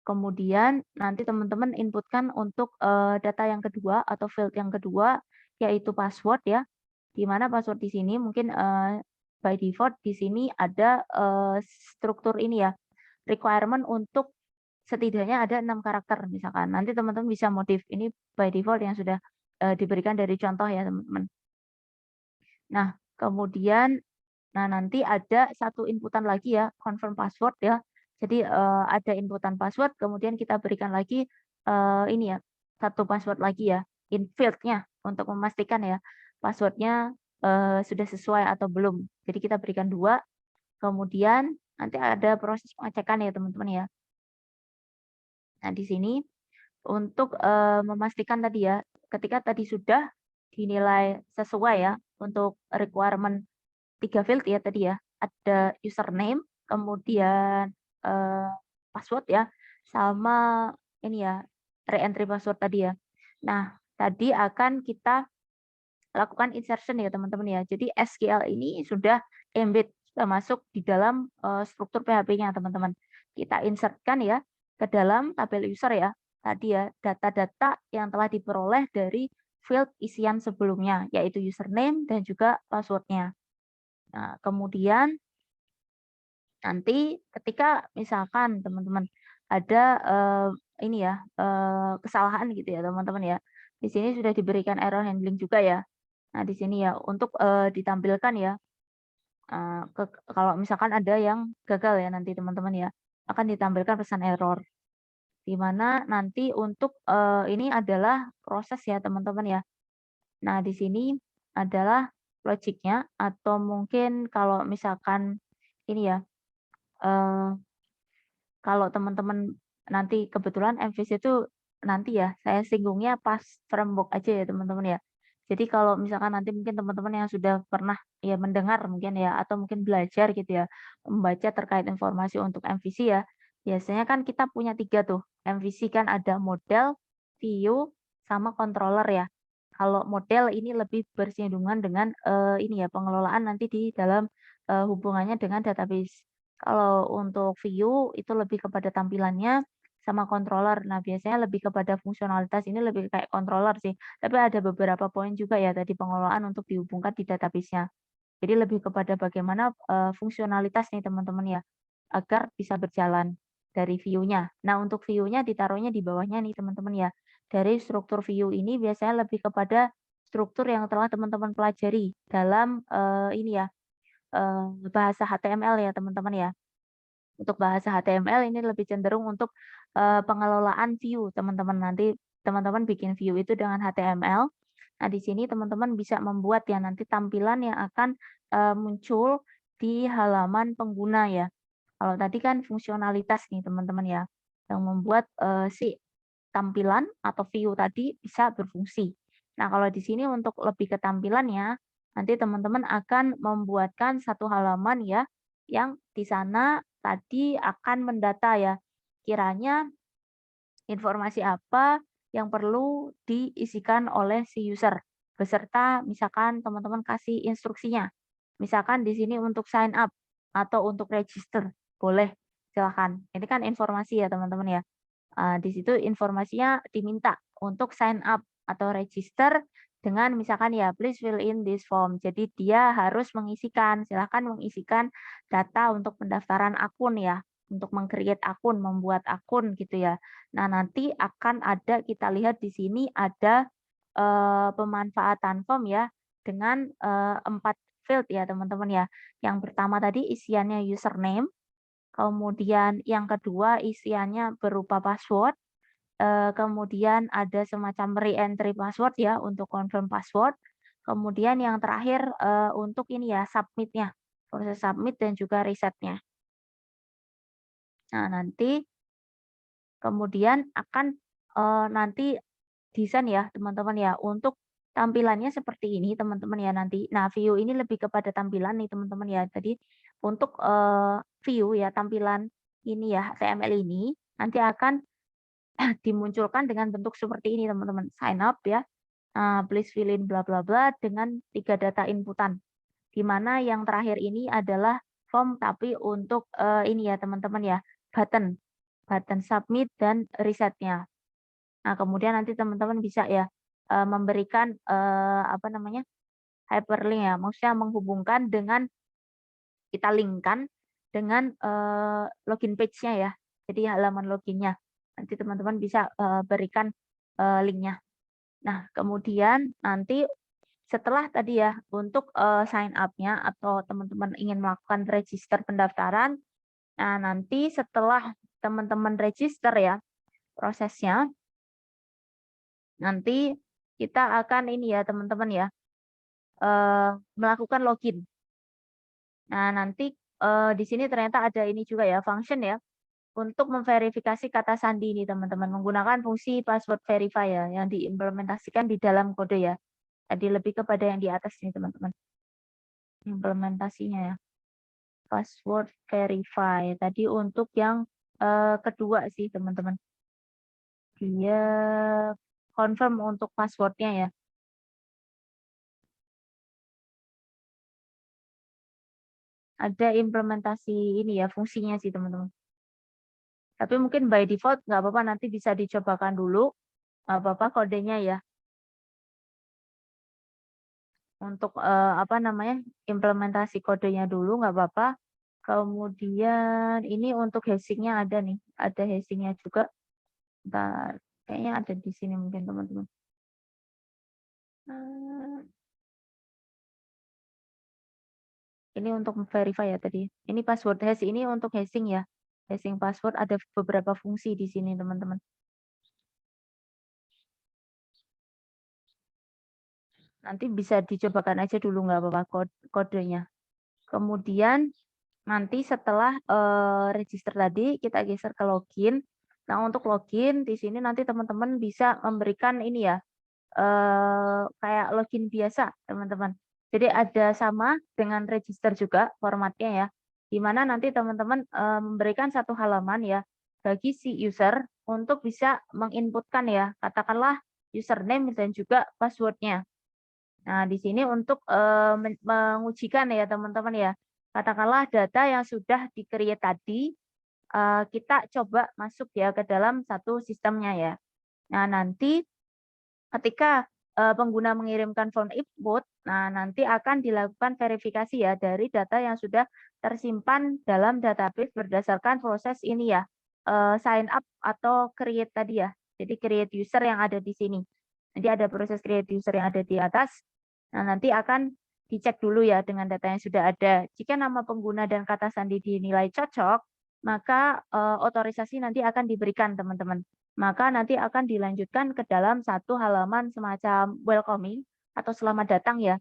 kemudian nanti teman-teman inputkan untuk, data yang kedua atau field yang kedua, yaitu password ya, di mana password di sini mungkin, by default di sini ada, struktur ini ya, requirement untuk setidaknya ada 6 karakter misalkan. Nanti teman-teman bisa modif, ini by default yang sudah, diberikan dari contoh ya teman-teman. Nah, kemudian nanti ada satu inputan lagi ya, confirm password ya. Jadi, ada inputan password, kemudian kita berikan lagi, ini ya, satu password lagi ya, in field-nya untuk memastikan ya, password-nya, sudah sesuai atau belum. Jadi kita berikan 2, kemudian nanti ada proses pengecekan ya teman-teman ya. Nah di sini untuk, memastikan tadi ya, ketika tadi sudah dinilai sesuai ya, untuk requirement 3 field ya tadi ya, ada username, kemudian, eee, password ya, sama ini ya, re-entry password tadi ya. Nah, tadi akan kita lakukan insertion ya teman-teman ya. Jadi SQL ini sudah embed, sudah masuk di dalam, struktur PHP-nya teman-teman. Kita insert-kan ya ke dalam tabel user ya, tadi ya, data-data yang telah diperoleh dari field isian sebelumnya, yaitu username dan juga password-nya. Nah, kemudian nanti ketika misalkan teman-teman ada, ini ya, kesalahan gitu ya teman-teman ya, di sini sudah diberikan error handling juga ya. Nah di sini ya untuk, ditampilkan ya, kalau misalkan ada yang gagal ya nanti teman-teman ya, akan ditampilkan pesan error. Di mana nanti untuk, ini adalah proses ya teman-teman ya. Nah di sini adalah logiknya atau mungkin kalau misalkan ini ya, eee, kalau teman-teman nanti kebetulan MVC itu nanti ya, saya singgungnya pas framework aja ya teman-teman ya. Jadi kalau misalkan nanti mungkin teman-teman yang sudah pernah ya mendengar mungkin ya, atau mungkin belajar gitu ya, membaca terkait informasi untuk MVC ya, biasanya kan kita punya 3 tuh, MVC kan ada model, view, sama controller ya. Kalau model ini lebih bersinggungan dengan, ini ya, pengelolaan nanti di dalam, hubungannya dengan database. Kalau untuk view itu lebih kepada tampilannya sama controller. Nah, biasanya lebih kepada fungsionalitas ini lebih kayak controller sih. Tapi ada beberapa poin juga ya tadi pengelolaan untuk dihubungkan di database-nya. Jadi lebih kepada bagaimana, fungsionalitas nih teman-teman ya, agar bisa berjalan dari view-nya. Nah, untuk view-nya ditaruhnya di bawahnya nih teman-teman ya. Dari struktur view ini biasanya lebih kepada struktur yang telah teman-teman pelajari dalam, ini ya, bahasa HTML ya teman-teman ya. Untuk bahasa HTML ini lebih cenderung untuk, pengelolaan view teman-teman. Nanti teman-teman bikin view itu dengan HTML. Nah, di sini teman-teman bisa membuat ya nanti tampilan yang akan, muncul di halaman pengguna ya. Kalau tadi kan fungsionalitas nih teman-teman ya, yang membuat, si tampilan atau view tadi bisa berfungsi. Nah, kalau di sini untuk lebih ke tampilannya, nanti teman-teman akan membuatkan satu halaman ya, yang di sana tadi akan mendata ya, kiranya informasi apa yang perlu diisikan oleh si user, beserta misalkan teman-teman kasih instruksinya. Misalkan di sini untuk sign up atau untuk register, boleh, silahkan. Ini kan informasi ya teman-teman ya. Di situ informasinya diminta untuk sign up atau register dengan misalkan ya, "Please fill in this form." Jadi dia harus mengisikan, silakan mengisikan data untuk pendaftaran akun ya, untuk meng-create akun, membuat akun gitu ya. Nah, nanti akan ada kita lihat di sini ada, pemanfaatan form ya dengan, 4 field ya teman-teman ya. Yang pertama tadi isiannya username, kemudian yang kedua isiannya berupa password, kemudian ada semacam re-entry password ya untuk confirm password, kemudian yang terakhir, untuk ini ya submit-nya, proses submit dan juga reset-nya. Nah, nanti kemudian akan, nanti desain ya, teman-teman ya, untuk tampilannya seperti ini, teman-teman ya, nanti. Nah, view ini lebih kepada tampilan nih, teman-teman ya. Jadi untuk, view ya, tampilan ini ya, HTML ini, nanti akan dimunculkan dengan bentuk seperti ini, teman-teman. Sign up ya, please fill in bla bla bla dengan 3 data inputan. Di mana yang terakhir ini adalah form tapi untuk, ini ya, teman-teman ya, button. Button submit dan reset-nya. Nah, kemudian nanti teman-teman bisa ya, memberikan, apa namanya, hyperlink ya, maksudnya menghubungkan dengan kita link-kan dengan, login page-nya ya. Jadi halaman login-nya. Nanti teman-teman bisa, berikan, link-nya. Nah, kemudian nanti setelah tadi ya, untuk, sign up-nya atau teman-teman ingin melakukan register pendaftaran, nah nanti setelah teman-teman register ya, prosesnya, nanti kita akan ini ya teman-teman ya, melakukan login. Nah nanti, di sini ternyata ada ini juga ya, function ya, untuk memverifikasi kata sandi ini teman-teman, menggunakan fungsi password verify ya, yang diimplementasikan di dalam kode ya. Tadi lebih kepada yang di atas ini teman-teman, implementasinya ya. Password verify, tadi untuk yang, kedua sih teman-teman. Dia confirm untuk password-nya ya. Ada implementasi ini ya, fungsinya sih teman-teman. Tapi mungkin by default nggak apa-apa, nanti bisa dicobakan dulu, nggak apa-apa kodenya ya, untuk, apa namanya, implementasi kodenya dulu nggak apa-apa. Kemudian ini untuk hashing-nya ada nih, ada hashing-nya juga. Bentar, kayaknya ada di sini mungkin teman-teman. Ini untuk verify ya tadi. Ini password hash ini untuk hashing ya. Hashing password ada beberapa fungsi di sini teman-teman. Nanti bisa dicobakan aja dulu nggak apa-apa kodenya. Kemudian nanti setelah, register tadi kita geser ke login. Nah untuk login di sini nanti teman-teman bisa memberikan ini ya, kayak login biasa teman-teman. Jadi ada sama dengan register juga formatnya ya, di mana nanti teman-teman, memberikan satu halaman ya, bagi si user untuk bisa menginputkan ya, katakanlah username dan juga password-nya. Nah di sini untuk, mengujikan ya teman-teman ya, katakanlah data yang sudah di-create tadi, kita coba masuk ya ke dalam satu sistemnya ya. Nah nanti ketika, pengguna mengirimkan form input, nah nanti akan dilakukan verifikasi ya dari data yang sudah tersimpan dalam database berdasarkan proses ini ya, sign up atau create tadi ya. Jadi create user yang ada di sini. Nanti ada proses create user yang ada di atas. Nah, nanti akan dicek dulu ya dengan data yang sudah ada. Jika nama pengguna dan kata sandi dinilai cocok, maka, otorisasi nanti akan diberikan teman-teman. Maka nanti akan dilanjutkan ke dalam satu halaman semacam welcoming atau selamat datang ya.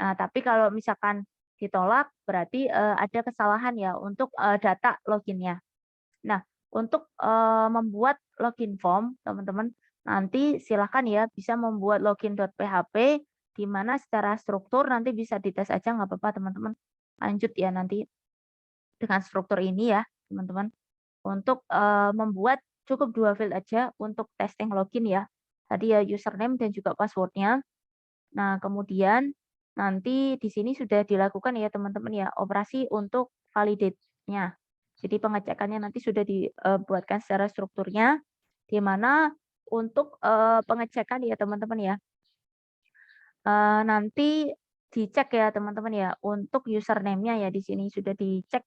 Nah, tapi kalau misalkan ditolak berarti, ada kesalahan ya untuk, data login-nya. Nah, untuk, membuat login form teman-teman, nanti silakan ya bisa membuat login.php di mana secara struktur nanti bisa dites aja nggak apa-apa teman-teman. Lanjut ya nanti dengan struktur ini ya teman-teman. Untuk, membuat cukup 2 field aja untuk testing login ya. Tadi ya username dan juga password-nya. Nah, kemudian nanti di sini sudah dilakukan ya teman-teman ya, operasi untuk validate-nya. Jadi pengecekannya nanti sudah dibuatkan secara strukturnya, di mana untuk, pengecekan ya teman-teman ya, nanti dicek ya teman-teman ya, untuk username-nya ya di sini sudah dicek,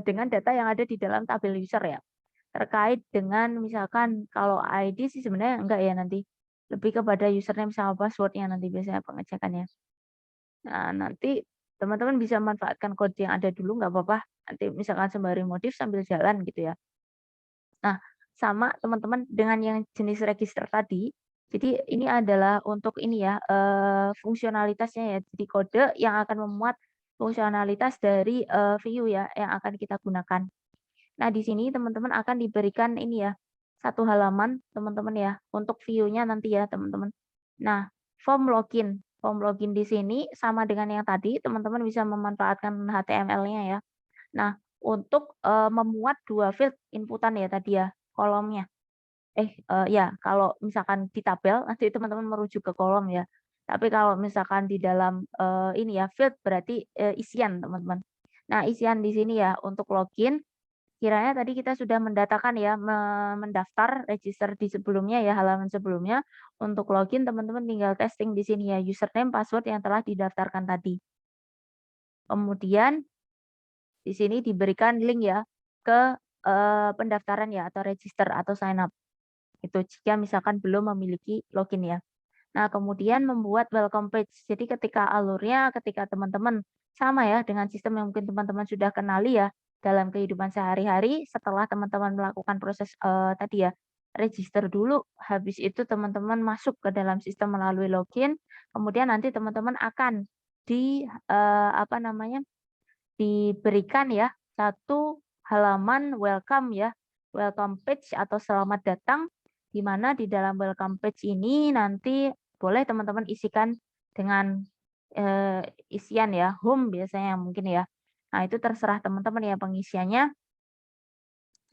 dengan data yang ada di dalam tabel user ya. Terkait dengan misalkan kalau ID sih sebenarnya enggak ya nanti, lebih kepada username sama password-nya nanti biasanya pengecekannya. Nah, nanti teman-teman bisa manfaatkan kode yang ada dulu nggak apa-apa, nanti misalkan sembari modif sambil jalan gitu ya. Nah, sama teman-teman dengan yang jenis register tadi, jadi ini adalah untuk ini ya, fungsionalitasnya ya, jadi kode yang akan memuat fungsionalitas dari, view ya yang akan kita gunakan. Nah, di sini teman-teman akan diberikan ini ya, satu halaman teman-teman ya, untuk view-nya nanti ya teman-teman. Nah, form login di sini sama dengan yang tadi, teman-teman bisa memanfaatkan HTML-nya ya. Nah, untuk, memuat 2 field inputan ya tadi ya, kolomnya. Ya, kalau misalkan di tabel nanti teman-teman merujuk ke kolom ya. Tapi kalau misalkan di dalam, ini ya, field berarti, isian teman-teman. Nah, isian di sini ya untuk login, kiranya tadi kita sudah mendatakan ya, mendaftar register di sebelumnya ya, halaman sebelumnya. Untuk login teman-teman tinggal testing di sini ya, username, password yang telah didaftarkan tadi. Kemudian di sini diberikan link ya ke, pendaftaran ya atau register atau sign up, itu jika misalkan belum memiliki login ya. Nah, kemudian membuat welcome page. Jadi ketika alurnya, ketika teman-teman sama ya dengan sistem yang mungkin teman-teman sudah kenali ya dalam kehidupan sehari-hari, setelah teman-teman melakukan proses, tadi ya, register dulu, habis itu teman-teman masuk ke dalam sistem melalui login, kemudian nanti teman-teman akan apa namanya, diberikan ya satu halaman welcome ya, welcome page atau selamat datang, di mana di dalam welcome page ini nanti boleh teman-teman isikan dengan, isian ya, home biasanya mungkin ya. Nah, itu terserah teman-teman ya pengisiannya.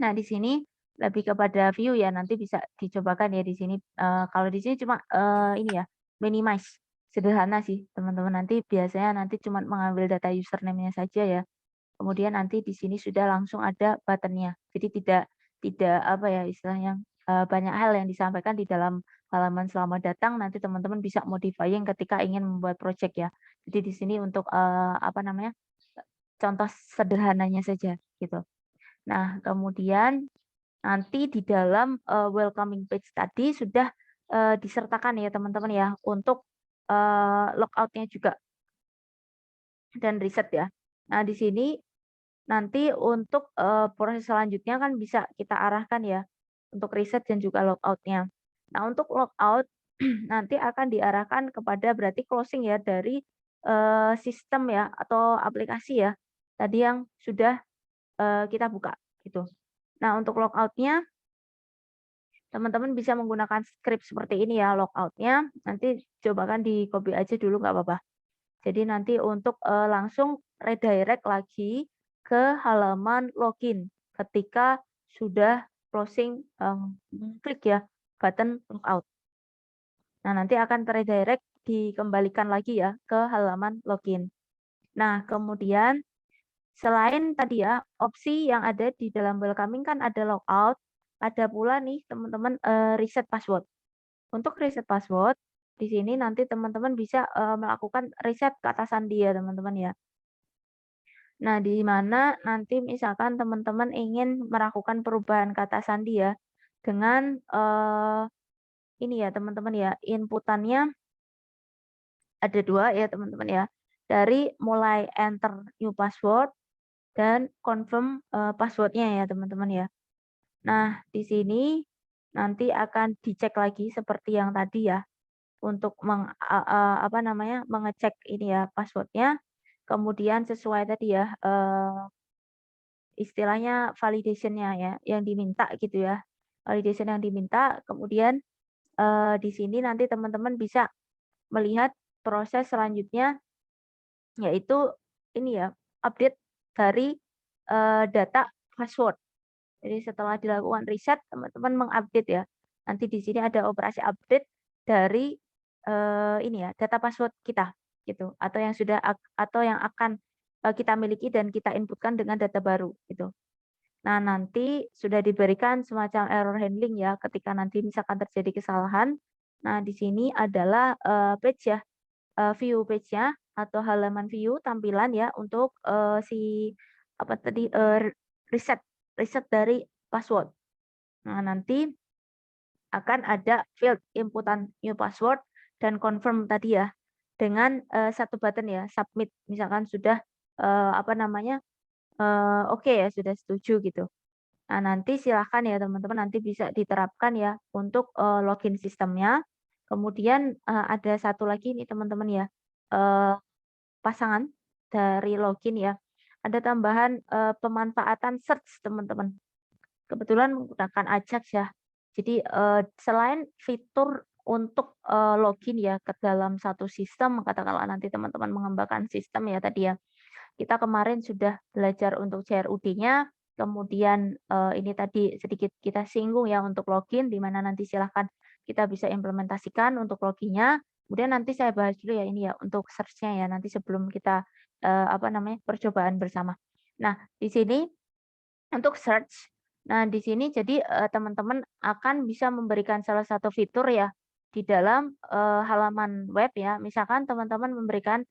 Nah, di sini lebih kepada view ya, nanti bisa dicobakan ya di sini, kalau di sini cuma, ini ya, minimize, sederhana sih teman-teman, nanti biasanya nanti cuma mengambil data username-nya saja ya. Kemudian nanti di sini sudah langsung ada button-nya. Jadi tidak apa ya istilahnya, banyak hal yang disampaikan di dalam halaman selamat datang, nanti teman-teman bisa modifying ketika ingin membuat project ya. Jadi di sini untuk, apa namanya, contoh sederhananya saja gitu. Nah, kemudian nanti di dalam, welcoming page tadi sudah, disertakan ya teman-teman ya untuk, logout-nya juga dan riset ya. Nah, di sini nanti untuk, proses selanjutnya kan bisa kita arahkan ya, untuk riset dan juga logout-nya. Nah, untuk logout nanti akan diarahkan kepada berarti closing ya dari, sistem ya atau aplikasi ya, tadi yang sudah, kita buka, gitu. Nah, untuk logout-nya teman-teman bisa menggunakan script seperti ini ya logout-nya, nanti cobakan di-copy aja dulu nggak apa-apa. Jadi nanti untuk, langsung redirect lagi ke halaman login ketika sudah closing, klik ya button logout. Nah, nanti akan redirect dikembalikan lagi ya ke halaman login. Nah, kemudian selain tadi ya opsi yang ada di dalam welcoming kan ada logout, ada pula nih teman-teman, reset password. Untuk reset password, di sini nanti teman-teman bisa, melakukan reset kata sandi ya teman-teman ya. Nah, di mana nanti misalkan teman-teman ingin melakukan perubahan kata sandi ya, dengan, ini ya teman-teman ya, inputannya ada 2 ya teman-teman ya, dari mulai enter new password dan confirm, password-nya ya teman-teman ya. Nah, di sini nanti akan dicek lagi seperti yang tadi ya, untuk apa namanya, mengecek ini ya password-nya, kemudian sesuai tadi ya, istilahnya validation-nya ya, yang diminta gitu ya. Validation yang diminta, kemudian, di sini nanti teman-teman bisa melihat proses selanjutnya, yaitu ini ya, update dari, data password. Jadi setelah dilakukan riset, teman-teman mengupdate ya. Nanti di sini ada operasi update dari, ini ya, data password kita, gitu. Atau yang akan, kita miliki dan kita inputkan dengan data baru, gitu. Nah, nanti sudah diberikan semacam error handling ya, ketika nanti misalkan terjadi kesalahan. Nah, di sini adalah, page ya, view page-nya atau halaman view tampilan ya untuk, si apa tadi, reset reset dari password. Nah, nanti akan ada field inputan new password dan confirm tadi ya, dengan, satu button ya, submit. Misalkan sudah, apa namanya, oke ya, sudah setuju gitu. Nah, nanti silahkan ya teman-teman nanti bisa diterapkan ya untuk, login sistemnya. Kemudian, ada satu lagi nih teman-teman ya, eee, pasangan dari login ya. ada tambahan, pemanfaatan search, teman-teman. Kebetulan menggunakan Ajax ya. Jadi, selain fitur untuk, login ya ke dalam satu sistem, katakanlah nanti teman-teman mengembangkan sistem ya tadi ya. Kita kemarin sudah belajar untuk CRUD-nya, kemudian, ini tadi sedikit kita singgung ya untuk login, di mana nanti silahkan kita bisa implementasikan untuk login-nya. Kemudian nanti saya bahas dulu ya ini ya untuk search-nya ya, nanti sebelum kita, apa namanya, percobaan bersama. Nah, di sini untuk search, nah di sini jadi, teman-teman akan bisa memberikan salah satu fitur ya, di dalam, halaman web ya. Misalkan teman-teman memberikan,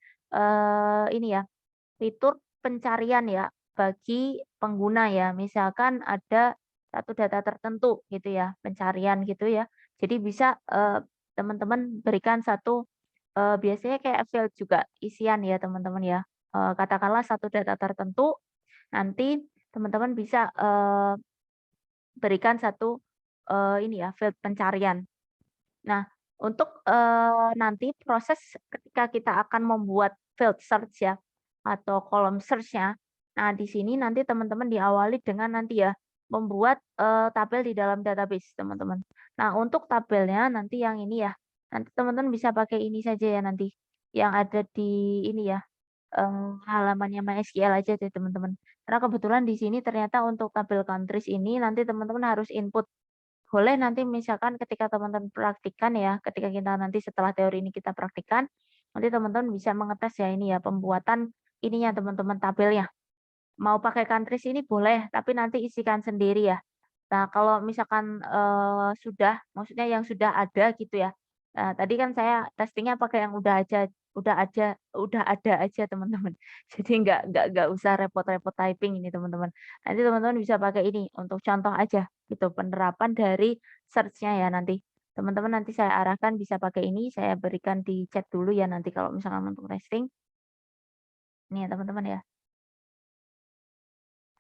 ini ya, fitur pencarian ya, bagi pengguna ya. Misalkan ada satu data tertentu gitu ya, pencarian gitu ya. Jadi bisa, teman-teman berikan satu, biasanya kayak field juga, isian ya teman-teman ya. Katakanlah satu data tertentu, nanti teman-teman bisa, berikan satu, ini ya, field pencarian. Nah, untuk, nanti proses ketika kita akan membuat field search ya, atau kolom search-nya, nah di sini nanti teman-teman diawali dengan nanti ya, membuat, tabel di dalam database, teman-teman. Nah, untuk tabelnya nanti yang ini ya, nanti teman-teman bisa pakai ini saja ya nanti, yang ada di ini ya, halamannya MySQL aja deh, teman-teman. Karena kebetulan di sini ternyata untuk tabel countries ini nanti teman-teman harus input boleh nanti misalkan ketika teman-teman praktikkan ya, ketika kita nanti setelah teori ini kita praktikkan, nanti teman-teman bisa mengetes ya ini ya, pembuatan ininya teman-teman tabelnya. Mau pakai countries ini boleh, tapi nanti isikan sendiri ya. Nah, kalau misalkan, maksudnya yang sudah ada gitu ya. Nah, tadi kan saya testingnya pakai yang udah ada aja teman-teman. Jadi nggak usah repot-repot typing ini teman-teman. Nanti teman-teman bisa pakai ini untuk contoh aja gitu, penerapan dari search-nya ya nanti. Teman-teman nanti saya arahkan bisa pakai ini, saya berikan di chat dulu ya nanti kalau misalkan untuk testing. Nih ya teman-teman ya.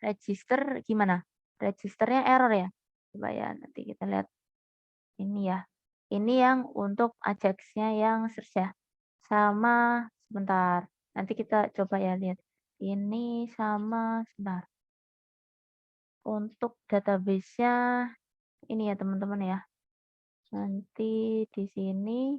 Register gimana? Registernya error ya? Coba ya nanti kita lihat ini ya. Ini yang untuk Ajax-nya yang search ya. Sama sebentar, nanti kita coba ya lihat. Ini sama sebentar, untuk database-nya ini ya teman-teman ya. Nanti di sini,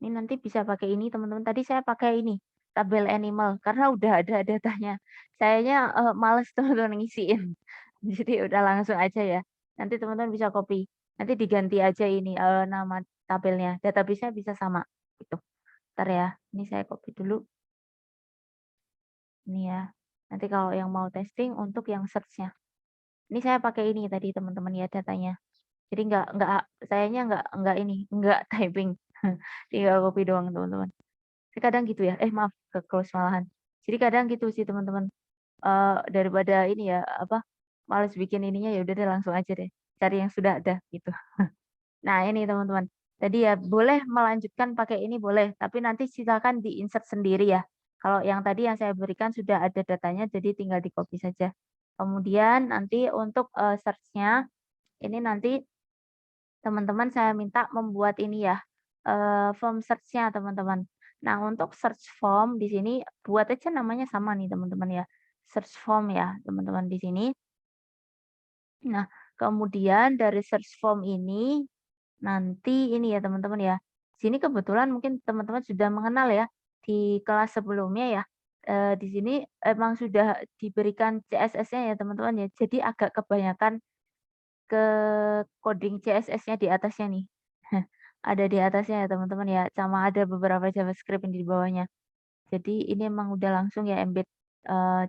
ini nanti bisa pakai ini teman-teman. Tadi saya pakai ini, tabel animal karena udah ada datanya. Sayanya, males teman-teman ngisiin. Jadi udah langsung aja ya. Nanti teman-teman bisa copy. Nanti diganti aja ini, nama tabelnya. Database-nya bisa sama gitu. Entar ya, ini saya copy dulu. Ini ya. Nanti kalau yang mau testing untuk yang search-nya. Ini saya pakai ini tadi teman-teman ya datanya. Jadi sayanya nggak ini, nggak typing. Tinggal copy doang teman-teman. Tapi kadang gitu ya, maaf ke-close malahan. Jadi kadang gitu sih teman-teman, daripada ini ya, apa, males bikin ininya, ya udah deh langsung aja deh, cari yang sudah ada gitu. Nah ini teman-teman, tadi ya boleh melanjutkan pakai ini boleh, tapi nanti silakan di-insert sendiri ya. Kalau yang tadi yang saya berikan sudah ada datanya, jadi tinggal di-copy saja. Kemudian nanti untuk, search-nya, ini nanti teman-teman saya minta membuat ini ya, form search-nya teman-teman. Nah untuk search form di sini buat aja namanya sama nih teman-teman ya, search form ya teman-teman di sini. Nah kemudian dari search form ini, nanti ini ya teman-teman ya, sini kebetulan mungkin teman-teman sudah mengenal ya, di kelas sebelumnya ya, di sini emang sudah diberikan CSS-nya ya teman-teman ya, jadi agak kebanyakan ke coding CSS-nya di atasnya nih. Ada di atasnya ya teman-teman ya, sama ada beberapa JavaScript yang di bawahnya. Jadi ini emang udah langsung ya embed,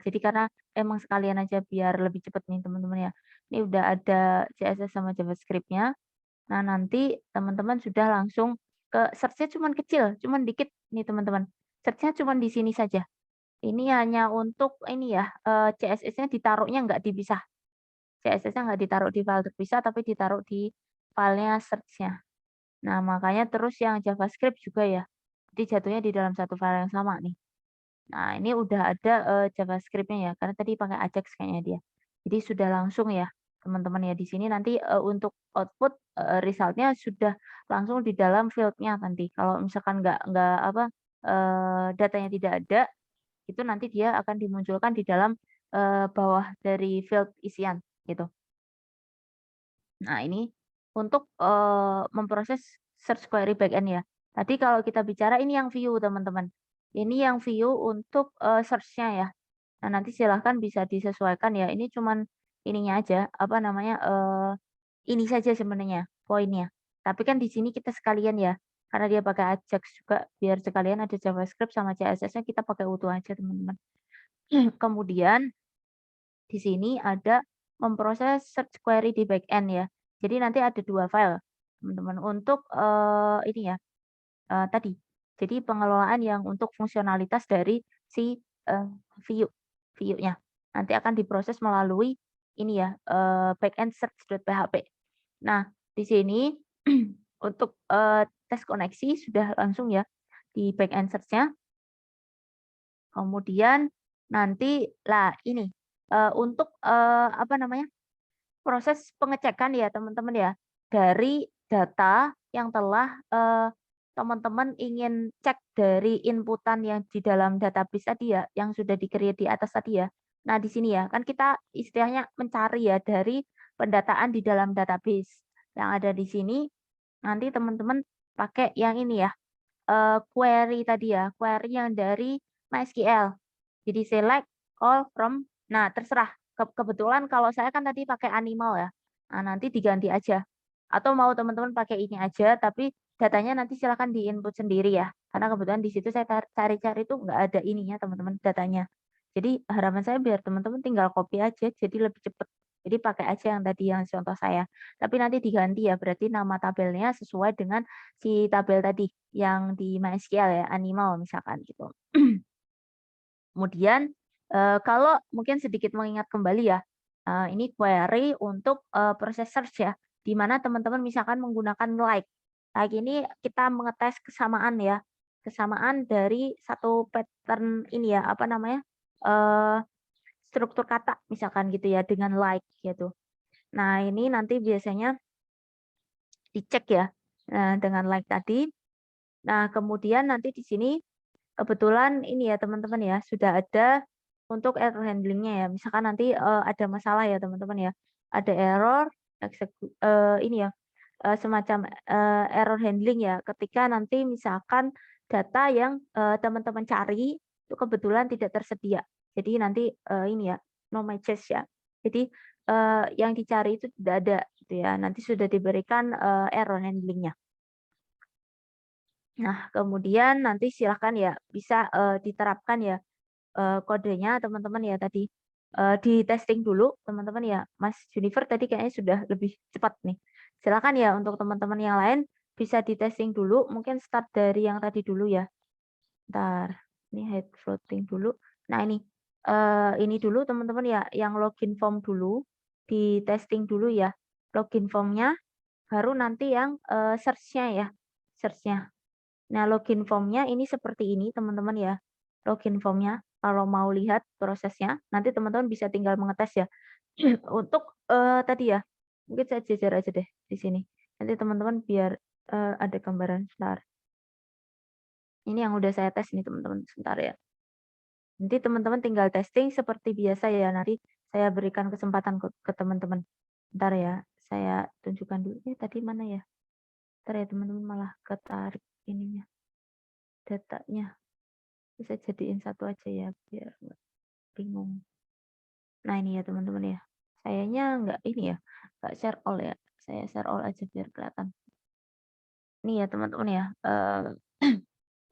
jadi karena emang sekalian aja biar lebih cepet nih teman-teman ya. Ini udah ada CSS sama JavaScript-nya. Nah nanti teman-teman sudah langsung ke search-nya cuman kecil, cuman dikit nih teman-teman. Search-nya cuman di sini saja. Ini hanya untuk ini ya, CSS-nya ditaruhnya nggak dipisah. CSS-nya nggak ditaruh di file terpisah, tapi ditaruh di filenya search-nya. Nah, makanya terus yang JavaScript juga ya, jadi jatuhnya di dalam satu file yang sama nih. Nah, ini udah ada, JavaScript-nya ya, karena tadi pakai Ajax kayaknya dia. Jadi sudah langsung ya, teman-teman ya, di sini nanti, untuk output, result-nya sudah langsung di dalam field-nya nanti. Kalau misalkan nggak apa, datanya tidak ada, itu nanti dia akan dimunculkan di dalam bawah dari field isian gitu. Nah ini untuk, memproses search query backend ya. Tadi kalau kita bicara ini yang view teman-teman. Ini yang view untuk, search-nya ya. Nah nanti silahkan bisa disesuaikan ya, ini cuman ininya aja, apa namanya, ini saja sebenarnya poinnya. Tapi kan di sini kita sekalian ya, karena dia pakai Ajax juga biar sekalian ada JavaScript sama CSS-nya kita pakai utuh aja teman-teman. Kemudian di sini ada memproses search query di backend ya. Jadi nanti ada 2 file, teman-teman, untuk, ini ya, tadi. Jadi pengelolaan yang untuk fungsionalitas dari si, view view-nya. Nanti akan diproses melalui ini ya, backend search.php. Nah, di sini untuk, tes koneksi sudah langsung ya di backend search-nya. Kemudian nanti lah ini, untuk, apa namanya, proses pengecekan ya teman-teman ya, dari data yang telah, teman-teman ingin cek dari inputan yang di dalam database tadi ya, yang sudah di-create di atas tadi ya. Nah di sini ya, kan kita istilahnya mencari ya dari pendataan di dalam database. Yang ada di sini, nanti teman-teman pakai yang ini ya, query tadi ya, query yang dari MySQL. Jadi select all from, nah terserah, kebetulan kalau saya kan tadi pakai animal ya, nah nanti diganti aja. Atau mau teman-teman pakai ini aja, tapi datanya nanti silakan di-input sendiri ya, karena kebetulan di situ saya cari-cari tuh nggak ada ininya teman-teman, datanya. Jadi harapan saya biar teman-teman tinggal copy aja, jadi lebih cepet. Jadi pakai aja yang tadi yang contoh saya. Tapi nanti diganti ya, berarti nama tabelnya sesuai dengan si tabel tadi yang di MySQL ya, animal misalkan gitu. Kemudian, kalau mungkin sedikit mengingat kembali ya, ini query untuk, proses search ya, di mana teman-teman misalkan menggunakan like. Like ini kita mengetes kesamaan ya, kesamaan dari satu pattern ini ya, apa namanya, eee, struktur kata misalkan gitu ya, dengan like gitu. Nah ini nanti biasanya dicek ya, dengan like tadi. Nah kemudian nanti di sini kebetulan ini ya teman-teman ya, sudah ada untuk error handling-nya ya. Misalkan nanti, ada masalah ya teman-teman ya, ada error ini ya, semacam, error handling ya, ketika nanti misalkan data yang, teman-teman cari itu kebetulan tidak tersedia. Jadi nanti, ini ya, no matches ya. Jadi, yang dicari itu tidak ada gitu ya, nanti sudah diberikan, error handling-nya. Nah, kemudian nanti silahkan ya bisa, diterapkan ya, kodenya teman-teman ya tadi, di-testing dulu teman-teman ya. Mas Junifer tadi kayaknya sudah lebih cepat nih. Silakan ya untuk teman-teman yang lain bisa di-testing dulu, mungkin start dari yang tadi dulu ya. Bentar, ini hide floating dulu. Nah ini dulu teman-teman ya, yang login form dulu, di-testing dulu ya, login formnya, baru nanti yang, search-nya ya, search-nya. Nah, login form-nya ini seperti ini teman-teman ya. Login form-nya kalau mau lihat prosesnya, nanti teman-teman bisa tinggal mengetes ya. Untuk, tadi ya, mungkin saya jejer aja deh di sini. Nanti teman-teman biar, ada gambaran, sebentar. Ini yang udah saya tes nih teman-teman, sebentar ya. Nanti teman-teman tinggal testing seperti biasa ya, nanti saya berikan kesempatan ke teman-teman. Bentar ya, saya tunjukkan dulu. Tadi mana ya? Bentar ya teman-teman, malah ketarik ininya, datanya. Bisa jadiin satu aja ya, biar nggak bingung. Nah ini ya teman-teman ya. Sayanya nggak ini ya, nggak share all ya. Saya share all aja biar kelihatan. Ini ya teman-teman ya.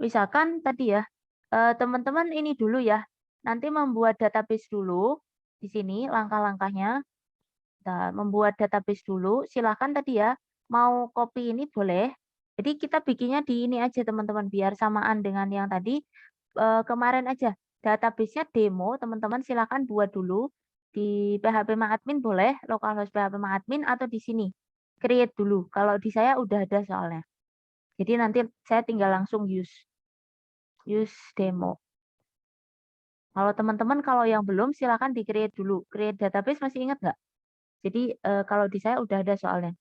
Misalkan tadi ya, teman-teman ini dulu ya. Nanti membuat database dulu. Di sini langkah-langkahnya. Nah, membuat database dulu. Silakan tadi ya. Mau copy ini boleh. Jadi kita bikinnya di ini aja teman-teman. Biar samaan dengan yang tadi. Kemarin aja. Database-nya demo. Teman-teman silakan buat dulu. Di PHP admin boleh. Localhost PHP admin atau di sini. Create dulu. Kalau di saya udah ada soalnya. Jadi nanti saya tinggal langsung use demo. Kalau teman-teman kalau yang belum silakan di-create dulu. Create database masih ingat nggak? Jadi kalau di saya udah ada soalnya.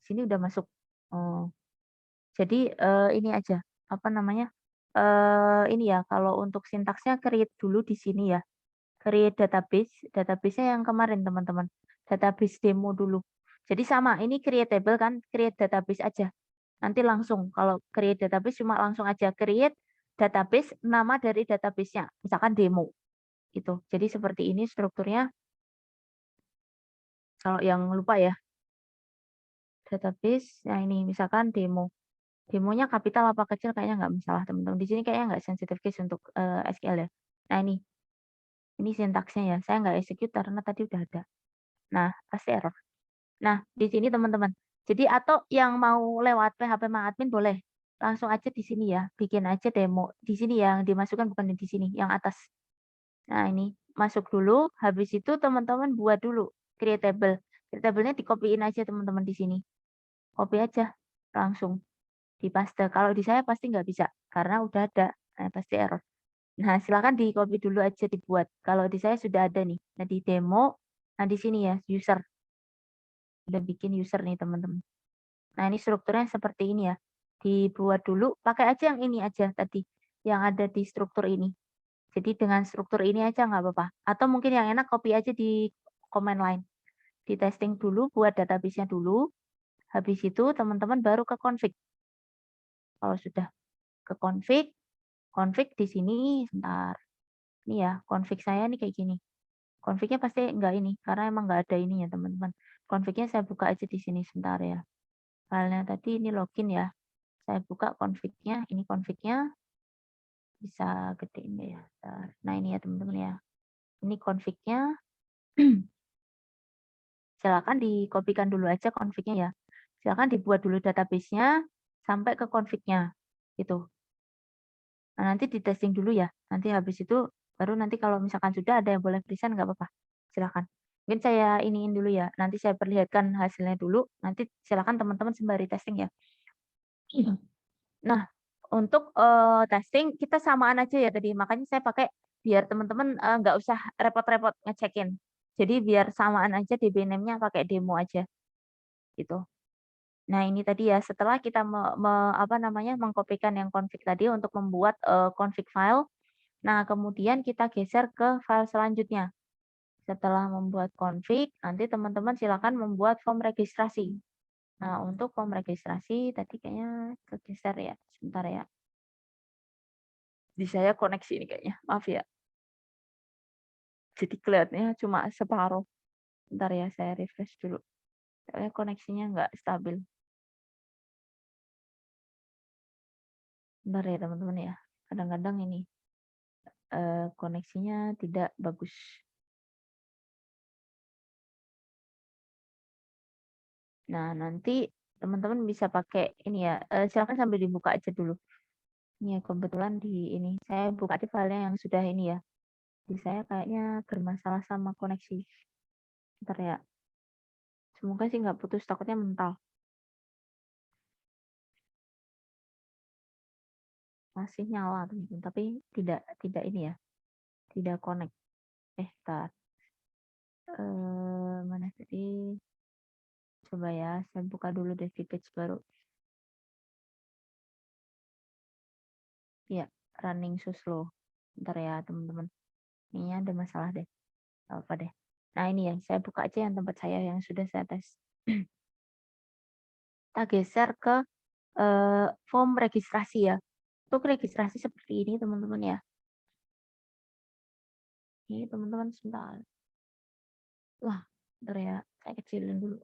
Sini udah masuk. Oh, jadi ini aja apa namanya? Ini ya kalau untuk sintaksnya create dulu di sini ya. create database, database-nya yang kemarin teman-teman, database demo dulu. Jadi sama, ini create table kan, create database aja. Nanti langsung kalau create database cuma langsung aja create database, nama dari database-nya, misalkan demo, gitu. Jadi seperti ini strukturnya, kalau yang lupa ya, database, nah ini misalkan demo. Demonya kapital apa kecil kayaknya nggak masalah teman-teman. Di sini kayaknya nggak sensitive case untuk SQL ya. Nah ini sintaksnya ya. Saya nggak execute karena tadi udah ada. Nah pasti error. Nah di sini teman-teman. Jadi atau yang mau lewat PHP admin boleh langsung aja di sini ya. Bikin aja demo di sini ya, yang dimasukkan bukan di sini, yang atas. Nah ini masuk dulu. Habis itu teman-teman buat dulu creatable. Creatable-nya dikopiin aja teman-teman di sini. Copy aja langsung. Di paste. Kalau di saya pasti nggak bisa, karena udah ada, pasti error. Nah, silakan di-copy dulu aja dibuat. Kalau di saya sudah ada nih. Nah, di demo, nah di sini ya, user. Udah bikin user nih, teman-teman. Nah, ini strukturnya seperti ini ya. Dibuat dulu, pakai aja yang ini aja tadi, yang ada di struktur ini. Jadi dengan struktur ini aja nggak apa-apa. Atau mungkin yang enak copy aja di command line. Di testing dulu, buat database-nya dulu. Habis itu teman-teman baru ke config. Kalau sudah ke config, config di sini sebentar. Ini ya, config saya nih kayak gini. Config-nya pasti enggak ini, karena emang enggak ada ini ya teman-teman. Config-nya saya buka aja di sini sebentar ya. Filenya tadi ini login ya. Saya buka config-nya, ini config-nya bisa gedein deh ya. Nah ini ya teman-teman ya. Ini config-nya. Silakan dikopikan dulu aja config-nya ya. Silakan dibuat dulu database-nya sampai ke config-nya. Gitu. Nah, nanti di testing dulu ya. Nanti habis itu baru nanti kalau misalkan sudah ada yang boleh present nggak apa-apa. Silakan. Mungkin saya iniin dulu ya. Nanti saya perlihatkan hasilnya dulu. Nanti silakan teman-teman sembari testing ya. Iya. Nah, untuk testing kita samaan aja ya tadi. Makanya saya pakai biar teman-teman nggak usah repot-repot ngecekin. Jadi biar samaan aja DB name-nya pakai demo aja gitu. Nah, ini tadi ya setelah kita apa namanya mengkopikan yang config tadi untuk membuat config file. Nah, kemudian kita geser ke file selanjutnya. Setelah membuat config, nanti teman-teman silakan membuat form registrasi. Nah, untuk form registrasi tadi kayaknya kegeser ya. Sebentar ya. Di saya koneksi ini kayaknya. Maaf ya. Jadi kelihatannya cuma separuh. Bentar ya, saya refresh dulu. Soalnya koneksinya nggak stabil. Bentar ya teman-teman ya. Kadang-kadang ini koneksinya tidak bagus. Nah, nanti teman-teman bisa pakai ini ya. Silakan sambil dibuka aja dulu. Ini ya kebetulan di ini saya buka di filenya yang sudah ini ya. Di saya kayaknya bermasalah sama koneksi. Bentar ya. Semoga sih nggak putus, takutnya mental. Masih nyala teman-teman, tapi tidak ini ya. Tidak connect. Bentar. Mana tadi? Coba ya, saya buka dulu deh di page baru. Ya, running so slow. Bentar ya teman-teman. Ini ada masalah deh. Apa deh. Nah ini ya, saya buka aja yang tempat saya yang sudah saya tes. Kita geser ke form registrasi ya. Untuk registrasi seperti ini teman-teman ya. Ini teman-teman sebentar. Wah, bentar ya. Saya kecilin dulu.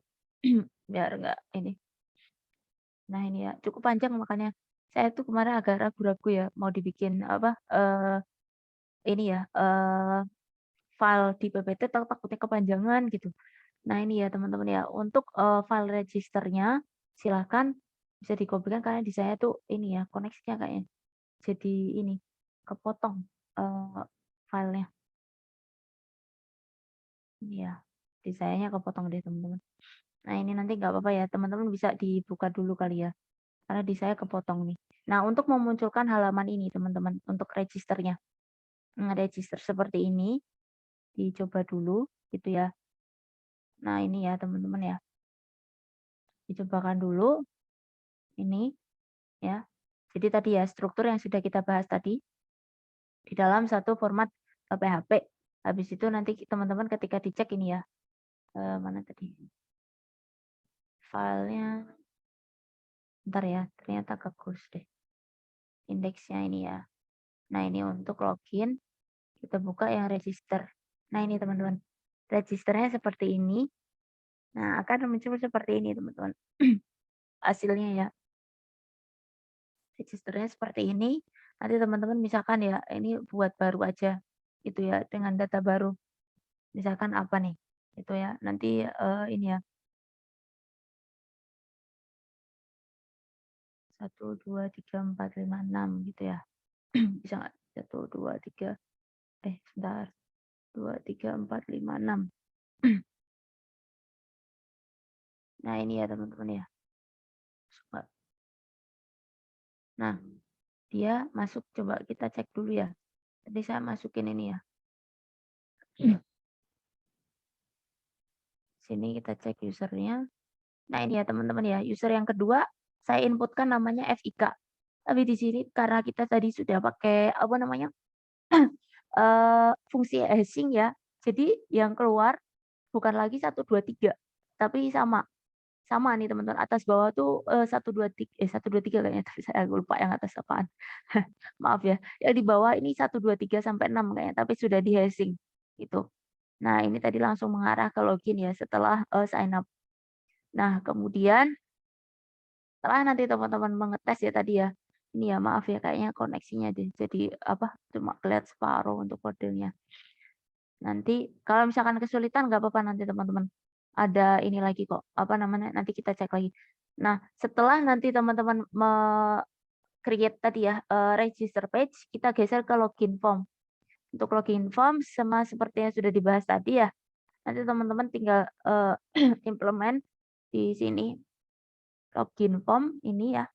Biar enggak ini. Nah ini ya, cukup panjang makanya saya tuh kemarin agak ragu-ragu ya mau dibikin apa ini ya file di PPT takutnya kepanjangan gitu. Nah ini ya teman-teman ya untuk file registernya silakan bisa dikopikan karena di saya tuh ini ya koneksinya kayaknya jadi ini kepotong filenya. Ini ya di sayanya kepotong deh teman-teman. Nah ini nanti nggak apa-apa ya teman-teman bisa dibuka dulu kali ya karena di saya kepotong nih. Nah untuk memunculkan halaman ini teman-teman untuk registernya. Register seperti ini dicoba dulu gitu ya. Nah ini ya teman-teman ya. Dicobakan dulu ini ya. Jadi tadi ya struktur yang sudah kita bahas tadi di dalam satu format PHP. Habis itu nanti teman-teman ketika dicek ini ya, mana tadi filenya, bentar ya, ternyata kekus deh indeksnya ini ya. Nah ini untuk login, kita buka yang register. Nah ini teman-teman, registernya seperti ini. Nah akan muncul seperti ini teman-teman. Hasilnya ya, registernya seperti ini. Nanti teman-teman misalkan ya, ini buat baru aja gitu ya, dengan data baru. Misalkan apa nih, itu ya. Nanti ini ya, 1, 2, 3, 4, 5, 6 gitu ya. Bisa nggak? 1, 2, 3, sebentar. 2, 3, 4, 5, 6. Nah ini ya teman-teman ya. Coba. Nah, dia masuk, coba kita cek dulu ya. Tadi saya masukin ini ya. Sini kita cek usernya. Nah ini ya teman-teman ya, user yang kedua saya inputkan namanya FIK. Tapi di sini karena kita tadi sudah pakai apa namanya fungsi hashing ya, jadi yang keluar bukan lagi 1, 2, 3, tapi sama nih teman-teman, atas bawah tuh 1, 2, 3, 1, 2, 3 kayaknya, tapi saya lupa yang atas apaan. Maaf ya, yang di bawah ini 1, 2, 3, sampai 6 kayaknya, tapi sudah di hashing gitu. Nah ini tadi langsung mengarah ke login ya setelah sign up. Nah kemudian setelah nanti teman-teman mengetes ya tadi ya, ini ya maaf ya kayaknya koneksinya deh jadi apa, cuma kelihatan separuh untuk kodenya. Nanti kalau misalkan kesulitan nggak apa-apa nanti teman-teman, ada ini lagi kok, apa namanya, nanti kita cek lagi. Nah setelah nanti teman-teman create tadi ya, register page, kita geser ke login form. Untuk login form sama seperti yang sudah dibahas tadi ya, nanti teman-teman tinggal, implement di sini, login form ini ya.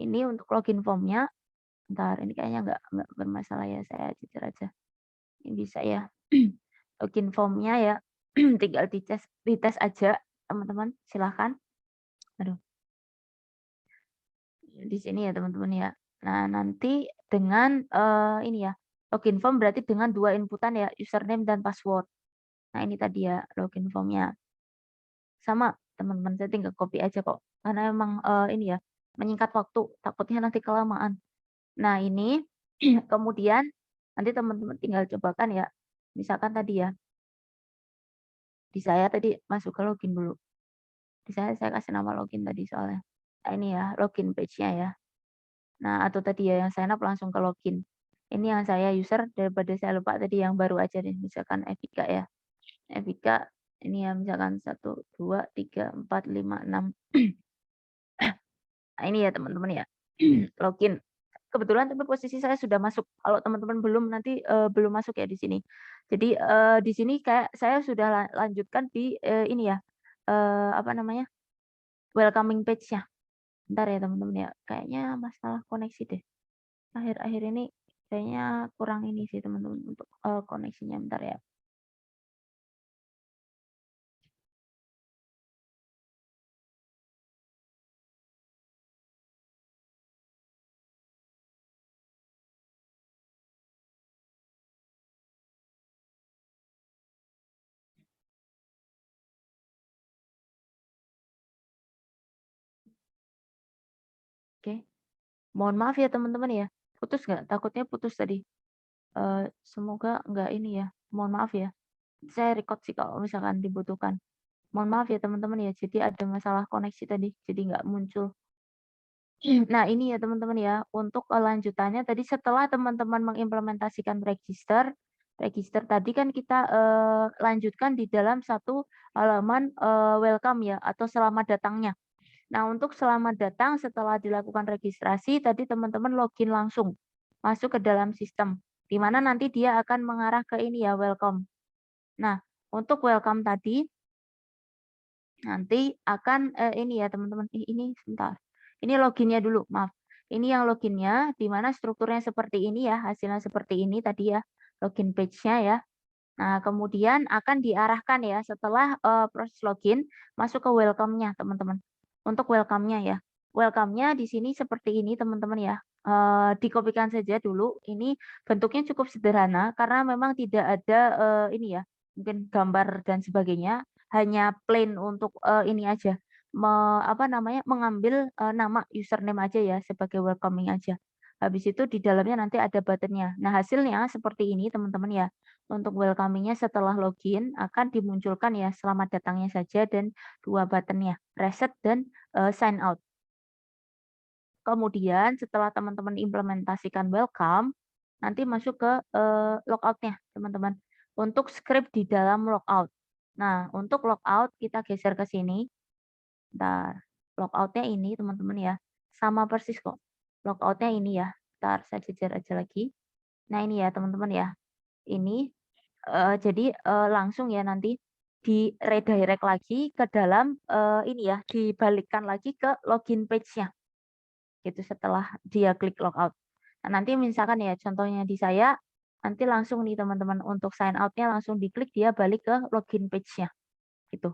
Ini untuk login formnya, bentar ini kayaknya nggak bermasalah ya, saya jujur aja. Ini bisa ya. Login formnya ya, tinggal dites aja teman-teman, silahkan. Aduh, di sini ya teman-teman ya. Nah nanti dengan ini ya, login form berarti dengan 2 inputan ya, username dan password. Nah ini tadi ya login formnya. Sama teman-teman, saya tinggal copy aja kok, karena emang ini ya, menyingkat waktu, takutnya nanti kelamaan. Nah ini kemudian nanti teman-teman tinggal cobakan ya, misalkan tadi ya, di saya tadi masuk ke login dulu. Di saya kasih nama login tadi soalnya. Nah ini ya, login page-nya ya. Nah atau tadi ya yang sign up langsung ke login. Ini yang saya user daripada saya lupa tadi yang baru aja deh, misalkan Evika ya. Evika ini ya misalkan 1, 2, 3, 4, 5, 6. Nah ini ya teman-teman ya, login. Kebetulan tapi posisi saya sudah masuk, kalau teman-teman belum nanti, belum masuk ya di sini. Jadi, di sini kayak saya sudah lanjutkan di, ini ya, apa namanya, welcoming page-nya. Bentar ya teman-teman ya, kayaknya masalah koneksi deh. Akhir-akhir ini kayaknya kurang ini sih teman-teman untuk, koneksinya, bentar ya. Oke. Mohon maaf ya teman-teman ya, putus nggak? Takutnya putus tadi. Semoga nggak ini ya, mohon maaf ya. Saya record sih kalau misalkan dibutuhkan. Mohon maaf ya teman-teman ya, jadi ada masalah koneksi tadi, jadi nggak muncul. Nah ini ya teman-teman ya, untuk lanjutannya tadi setelah teman-teman mengimplementasikan register, register tadi kan kita lanjutkan di dalam satu halaman welcome ya, atau selamat datangnya. Nah untuk selamat datang setelah dilakukan registrasi, tadi teman-teman login langsung, masuk ke dalam sistem, di mana nanti dia akan mengarah ke ini ya, welcome. Nah untuk welcome tadi, nanti akan, ini ya teman-teman, ini sebentar, ini loginnya dulu, maaf. Ini yang loginnya, di mana strukturnya seperti ini ya, hasilnya seperti ini tadi ya, login page-nya ya. Nah, kemudian akan diarahkan ya setelah, proses login, masuk ke welcome-nya teman-teman. Untuk welcome-nya ya. Welcome-nya di sini seperti ini teman-teman ya. dikopikan saja dulu. Ini bentuknya cukup sederhana karena memang tidak ada, ini ya, mungkin gambar dan sebagainya, hanya plain untuk, ini aja, apa namanya, mengambil, nama username aja ya sebagai welcoming aja. Habis itu di dalamnya nanti ada button-nya. Nah, hasilnya seperti ini teman-teman ya. Untuk welcoming-nya setelah login akan dimunculkan ya selamat datangnya saja dan 2 button-nya, reset dan, sign out. Kemudian setelah teman-teman implementasikan welcome, nanti masuk ke, logout-nya teman-teman, untuk script di dalam logout. Nah, untuk logout kita geser ke sini, bentar, logout-nya ini teman-teman ya, sama persis kok, logout-nya ini ya, bentar saya jejer aja lagi. Nah ini ya teman-teman ya, ini, jadi, langsung ya nanti di-redirect lagi ke dalam, ini ya, dibalikkan lagi ke login page-nya. Gitu setelah dia klik logout. Nah, nanti misalkan ya contohnya di saya, nanti langsung nih teman-teman untuk sign out-nya langsung diklik dia balik ke login page-nya, gitu.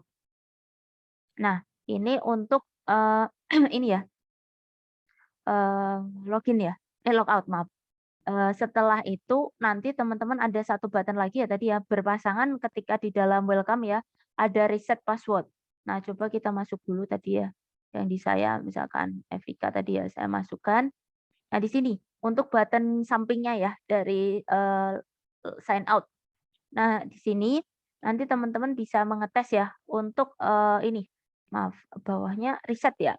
Nah, ini untuk, ini ya, eee, login ya, logout maaf. Setelah itu nanti teman-teman ada satu button lagi ya tadi ya, berpasangan ketika di dalam welcome ya, ada reset password. Nah, coba kita masuk dulu tadi ya, yang di saya misalkan Evika tadi ya, saya masukkan. Nah, di sini untuk button sampingnya ya dari, sign out. Nah, di sini nanti teman-teman bisa mengetes ya untuk, ini, maaf, bawahnya reset ya.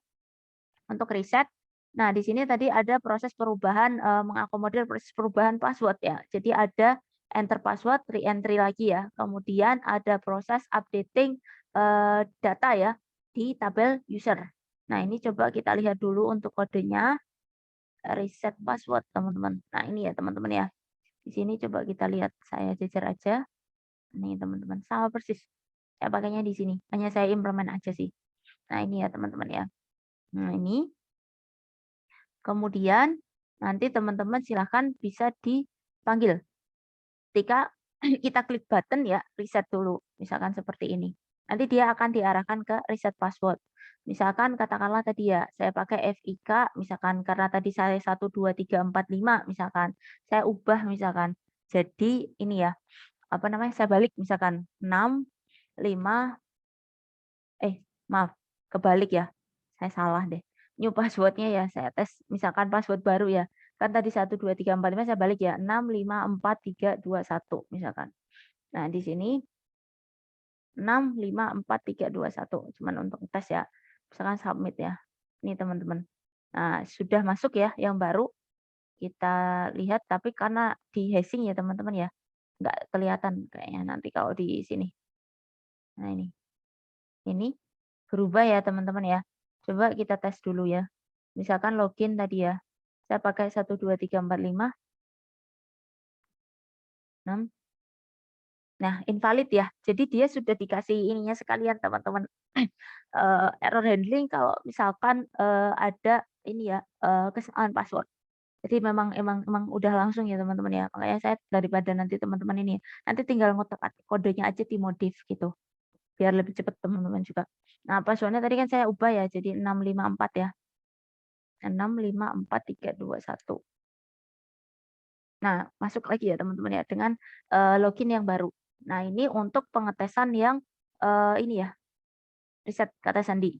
Untuk reset, nah di sini tadi ada proses perubahan, mengakomodir proses perubahan password ya. Jadi ada enter password, re-entry lagi ya. Kemudian ada proses updating, data ya di tabel user. Nah, ini coba kita lihat dulu untuk kodenya. Reset password teman-teman. Nah ini ya teman-teman ya. Di sini coba kita lihat, saya jejer aja. Nih teman-teman, sama persis. Saya pakainya di sini, hanya saya implement aja sih. Nah ini ya teman-teman ya. Nah ini, kemudian nanti teman-teman silahkan bisa dipanggil. Ketika kita klik button ya, reset dulu, misalkan seperti ini. Nanti dia akan diarahkan ke reset password. Misalkan katakanlah tadi ya, saya pakai FIK, misalkan karena tadi saya 12345 misalkan, saya ubah misalkan jadi ini ya, apa namanya, saya balik misalkan 6, 5, maaf, kebalik ya, saya salah deh. New password-nya ya, saya tes misalkan password baru ya. Kan tadi 12345 saya balik ya, 65431 misalkan. Nah, di sini 65431 cuman untuk tes ya. Misalkan submit ya. Ini teman-teman. Nah, sudah masuk ya yang baru. Kita lihat tapi karena di hashing ya teman-teman ya. Nggak kelihatan kayaknya nanti kalau di sini. Nah, ini. Ini berubah ya teman-teman ya. Coba kita tes dulu ya. Misalkan login tadi ya. Saya pakai 12345 6. Nah, invalid ya. Jadi dia sudah dikasih ininya sekalian teman-teman. Error handling kalau misalkan, ada ini ya, kesalahan password. Jadi memang udah langsung ya teman-teman ya. Makanya saya daripada nanti teman-teman ini, nanti tinggal ngotak-atik kodenya aja dimodif gitu, biar lebih cepat teman-teman juga. Nah, password-nya tadi kan saya ubah ya jadi 654 ya. 65431. Nah, masuk lagi ya teman-teman ya dengan, login yang baru. Nah, ini untuk pengetesan yang, ini ya, riset kata sandi.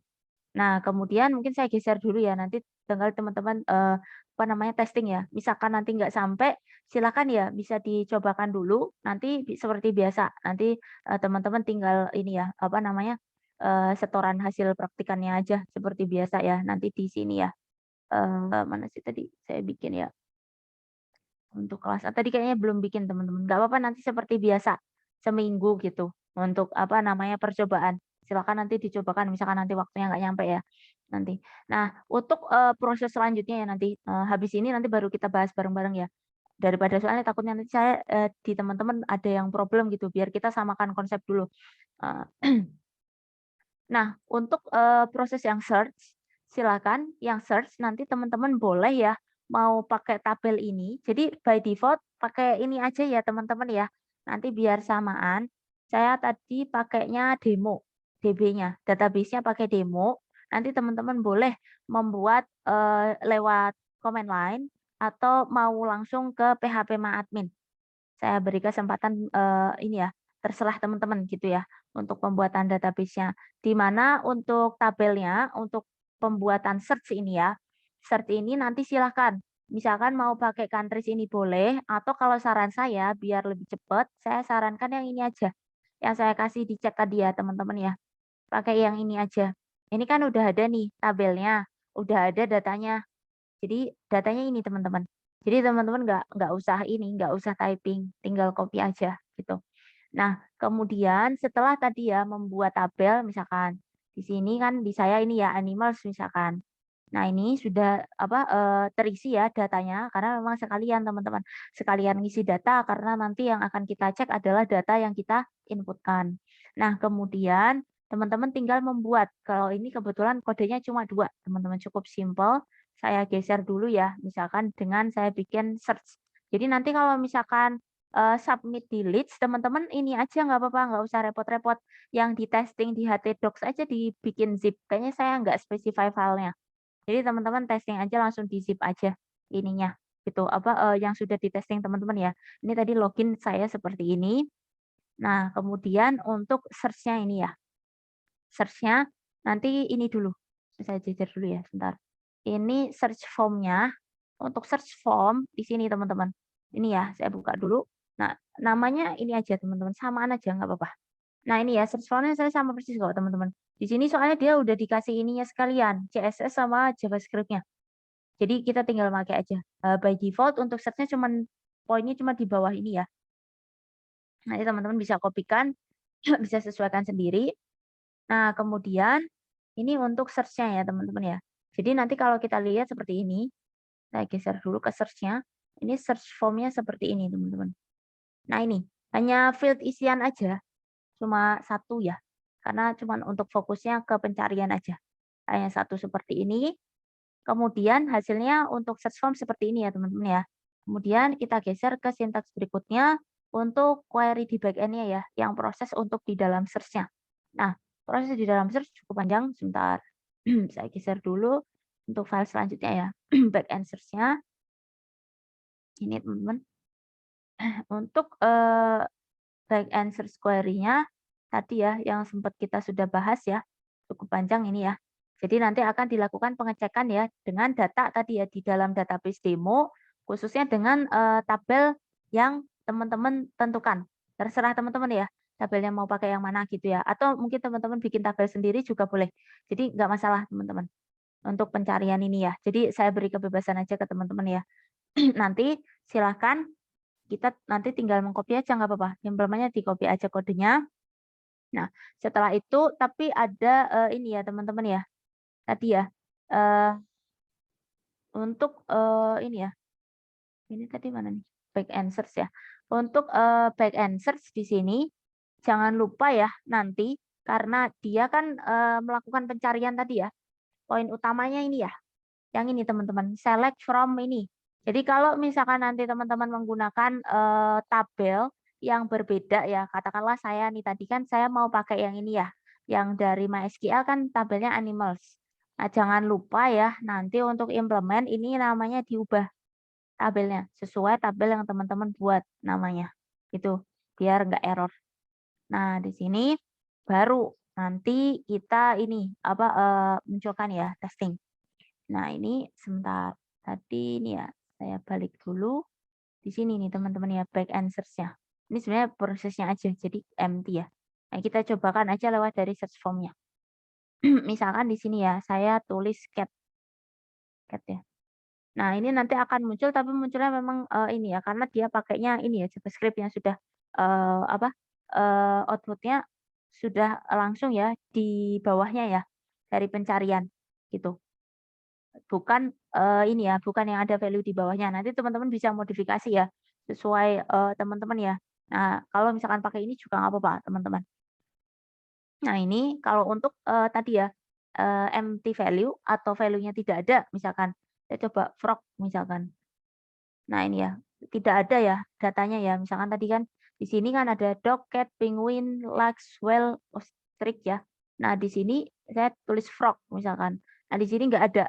Nah, kemudian mungkin saya geser dulu ya, nanti tinggal teman-teman, apa namanya, testing ya. Misalkan nanti nggak sampai, silakan ya bisa dicobakan dulu, nanti seperti biasa, nanti, teman-teman tinggal ini ya, apa namanya, setoran hasil praktikannya aja seperti biasa ya, nanti di sini ya, mana sih tadi saya bikin ya. Untuk kelas A tadi kayaknya belum bikin teman-teman, nggak apa-apa nanti seperti biasa, seminggu gitu untuk apa namanya, percobaan. Silakan nanti dicobakan misalkan nanti waktunya nggak nyampe ya, nanti. Nah untuk, proses selanjutnya ya nanti, habis ini nanti baru kita bahas bareng-bareng ya. Daripada soalnya takutnya nanti saya, di teman-teman ada yang problem gitu, biar kita samakan konsep dulu. Eee, nah untuk, proses yang search, silakan yang search nanti teman-teman boleh ya mau pakai tabel ini, jadi by default pakai ini aja ya teman-teman ya. Nanti biar samaan, saya tadi pakainya demo, DB-nya, database-nya pakai demo, nanti teman-teman boleh membuat, lewat command line, atau mau langsung ke PHP Ma Admin? Saya beri kesempatan, ini ya, terserah teman-teman gitu ya, untuk pembuatan database-nya. Di mana untuk tabelnya, untuk pembuatan search ini ya, search ini nanti silahkan, misalkan mau pakai countries ini boleh, atau kalau saran saya biar lebih cepat, saya sarankan yang ini aja, yang saya kasih di chat tadi ya teman-teman ya, pakai yang ini aja. Ini kan udah ada nih tabelnya, udah ada datanya. Jadi datanya ini teman-teman. Jadi teman-teman nggak usah ini, nggak usah typing, tinggal copy aja gitu. Nah, kemudian setelah tadi ya membuat tabel misalkan, di sini kan di saya ini ya animals misalkan. Nah ini sudah apa, terisi ya datanya karena memang sekalian teman-teman, sekalian ngisi data karena nanti yang akan kita cek adalah data yang kita inputkan. Nah kemudian teman-teman tinggal membuat, kalau ini kebetulan kodenya cuma 2 teman-teman cukup simpel, saya geser dulu ya misalkan dengan saya bikin search. Jadi nanti kalau misalkan submit di leads, teman-teman ini aja nggak apa-apa, nggak usah repot-repot. Yang di-testing di htdocs aja dibikin zip, kayaknya saya nggak specify filenya. Jadi teman-teman testing aja langsung di-zip aja ininya, gitu, apa, yang sudah di-testing teman-teman ya. Ini tadi login saya seperti ini. Nah, kemudian untuk search-nya ini ya, search-nya nanti ini dulu, saya jejer dulu ya sebentar. Ini search form-nya, untuk search form di sini teman-teman. Ini ya, saya buka dulu. Nah, namanya ini aja teman-teman, samaan aja nggak apa-apa. Nah ini ya, search form-nya saya sama persis kok teman-teman. Di sini soalnya dia udah dikasih ininya sekalian, CSS sama JavaScript-nya. Jadi kita tinggal pakai aja. By default untuk search-nya cuman poinnya cuma di bawah ini ya. Nanti teman-teman bisa kopikan, bisa sesuaikan sendiri. Nah, kemudian ini untuk search-nya ya teman-teman ya. Jadi nanti kalau kita lihat seperti ini, saya geser dulu ke search-nya. Ini search form-nya seperti ini teman-teman. Nah ini, hanya field isian aja, cuma satu ya. Karena cuma untuk fokusnya ke pencarian aja. Hanya satu seperti ini. Kemudian hasilnya untuk search form seperti ini ya teman-teman ya. Kemudian kita geser ke sintaks berikutnya untuk query di backend-nya ya, yang proses untuk di dalam search-nya. Nah, proses di dalam search cukup panjang, sebentar. Saya geser dulu untuk file selanjutnya ya, backend search-nya. Ini teman-teman. Untuk backend search query-nya tadi ya, yang sempat kita sudah bahas ya, cukup panjang ini ya. Jadi nanti akan dilakukan pengecekan ya dengan data tadi ya di dalam database demo, khususnya dengan tabel yang teman-teman tentukan. Terserah teman-teman ya, tabelnya mau pakai yang mana gitu ya. Atau mungkin teman-teman bikin tabel sendiri juga boleh. Jadi nggak masalah teman-teman untuk pencarian ini ya. Jadi saya beri kebebasan aja ke teman-teman ya. Nanti silahkan kita nanti tinggal mengcopy aja nggak apa-apa, simpelnya di-copy aja kodenya. Nah, setelah itu tapi ada, ini ya teman-teman ya, tadi ya, eee, untuk, ini ya, ini tadi mana nih? Back answers ya. Untuk, back answers di sini, jangan lupa ya nanti karena dia kan, melakukan pencarian tadi ya, poin utamanya ini ya, yang ini teman-teman, select from ini. Jadi kalau misalkan nanti teman-teman menggunakan, tabel yang berbeda ya, katakanlah saya nih tadi kan saya mau pakai yang ini ya, yang dari MySQL kan tabelnya animals. Nah, jangan lupa ya nanti untuk implement ini namanya diubah tabelnya, sesuai tabel yang teman-teman buat namanya, gitu, biar nggak error. Nah, di sini baru nanti kita ini, apa, munculkan ya testing. Nah, ini sebentar. Tadi ini ya, saya balik dulu. Di sini nih teman-teman ya, back answers-nya. Ini sebenarnya prosesnya aja, jadi empty ya. Nah, kita cobakan aja lewat dari search form-nya. Misalkan di sini ya, saya tulis cat ya. Nah, ini nanti akan muncul, tapi munculnya memang ini ya, karena dia pakainya ini ya, JavaScript yang sudah apa, output-nya sudah langsung ya di bawahnya ya, dari pencarian gitu. Bukan, ini ya, bukan yang ada value di bawahnya. Nanti teman-teman bisa modifikasi ya, sesuai, teman-teman ya. Nah, kalau misalkan pakai ini juga nggak apa-apa, teman-teman. Nah, ini kalau untuk, tadi ya, empty value atau value-nya tidak ada, misalkan saya coba frog misalkan. Nah, ini ya, tidak ada ya datanya ya. Misalkan tadi kan di sini kan ada dog, cat, penguin, lux, whale, ostrich ya. Nah, di sini saya tulis frog misalkan. Nah, di sini nggak ada.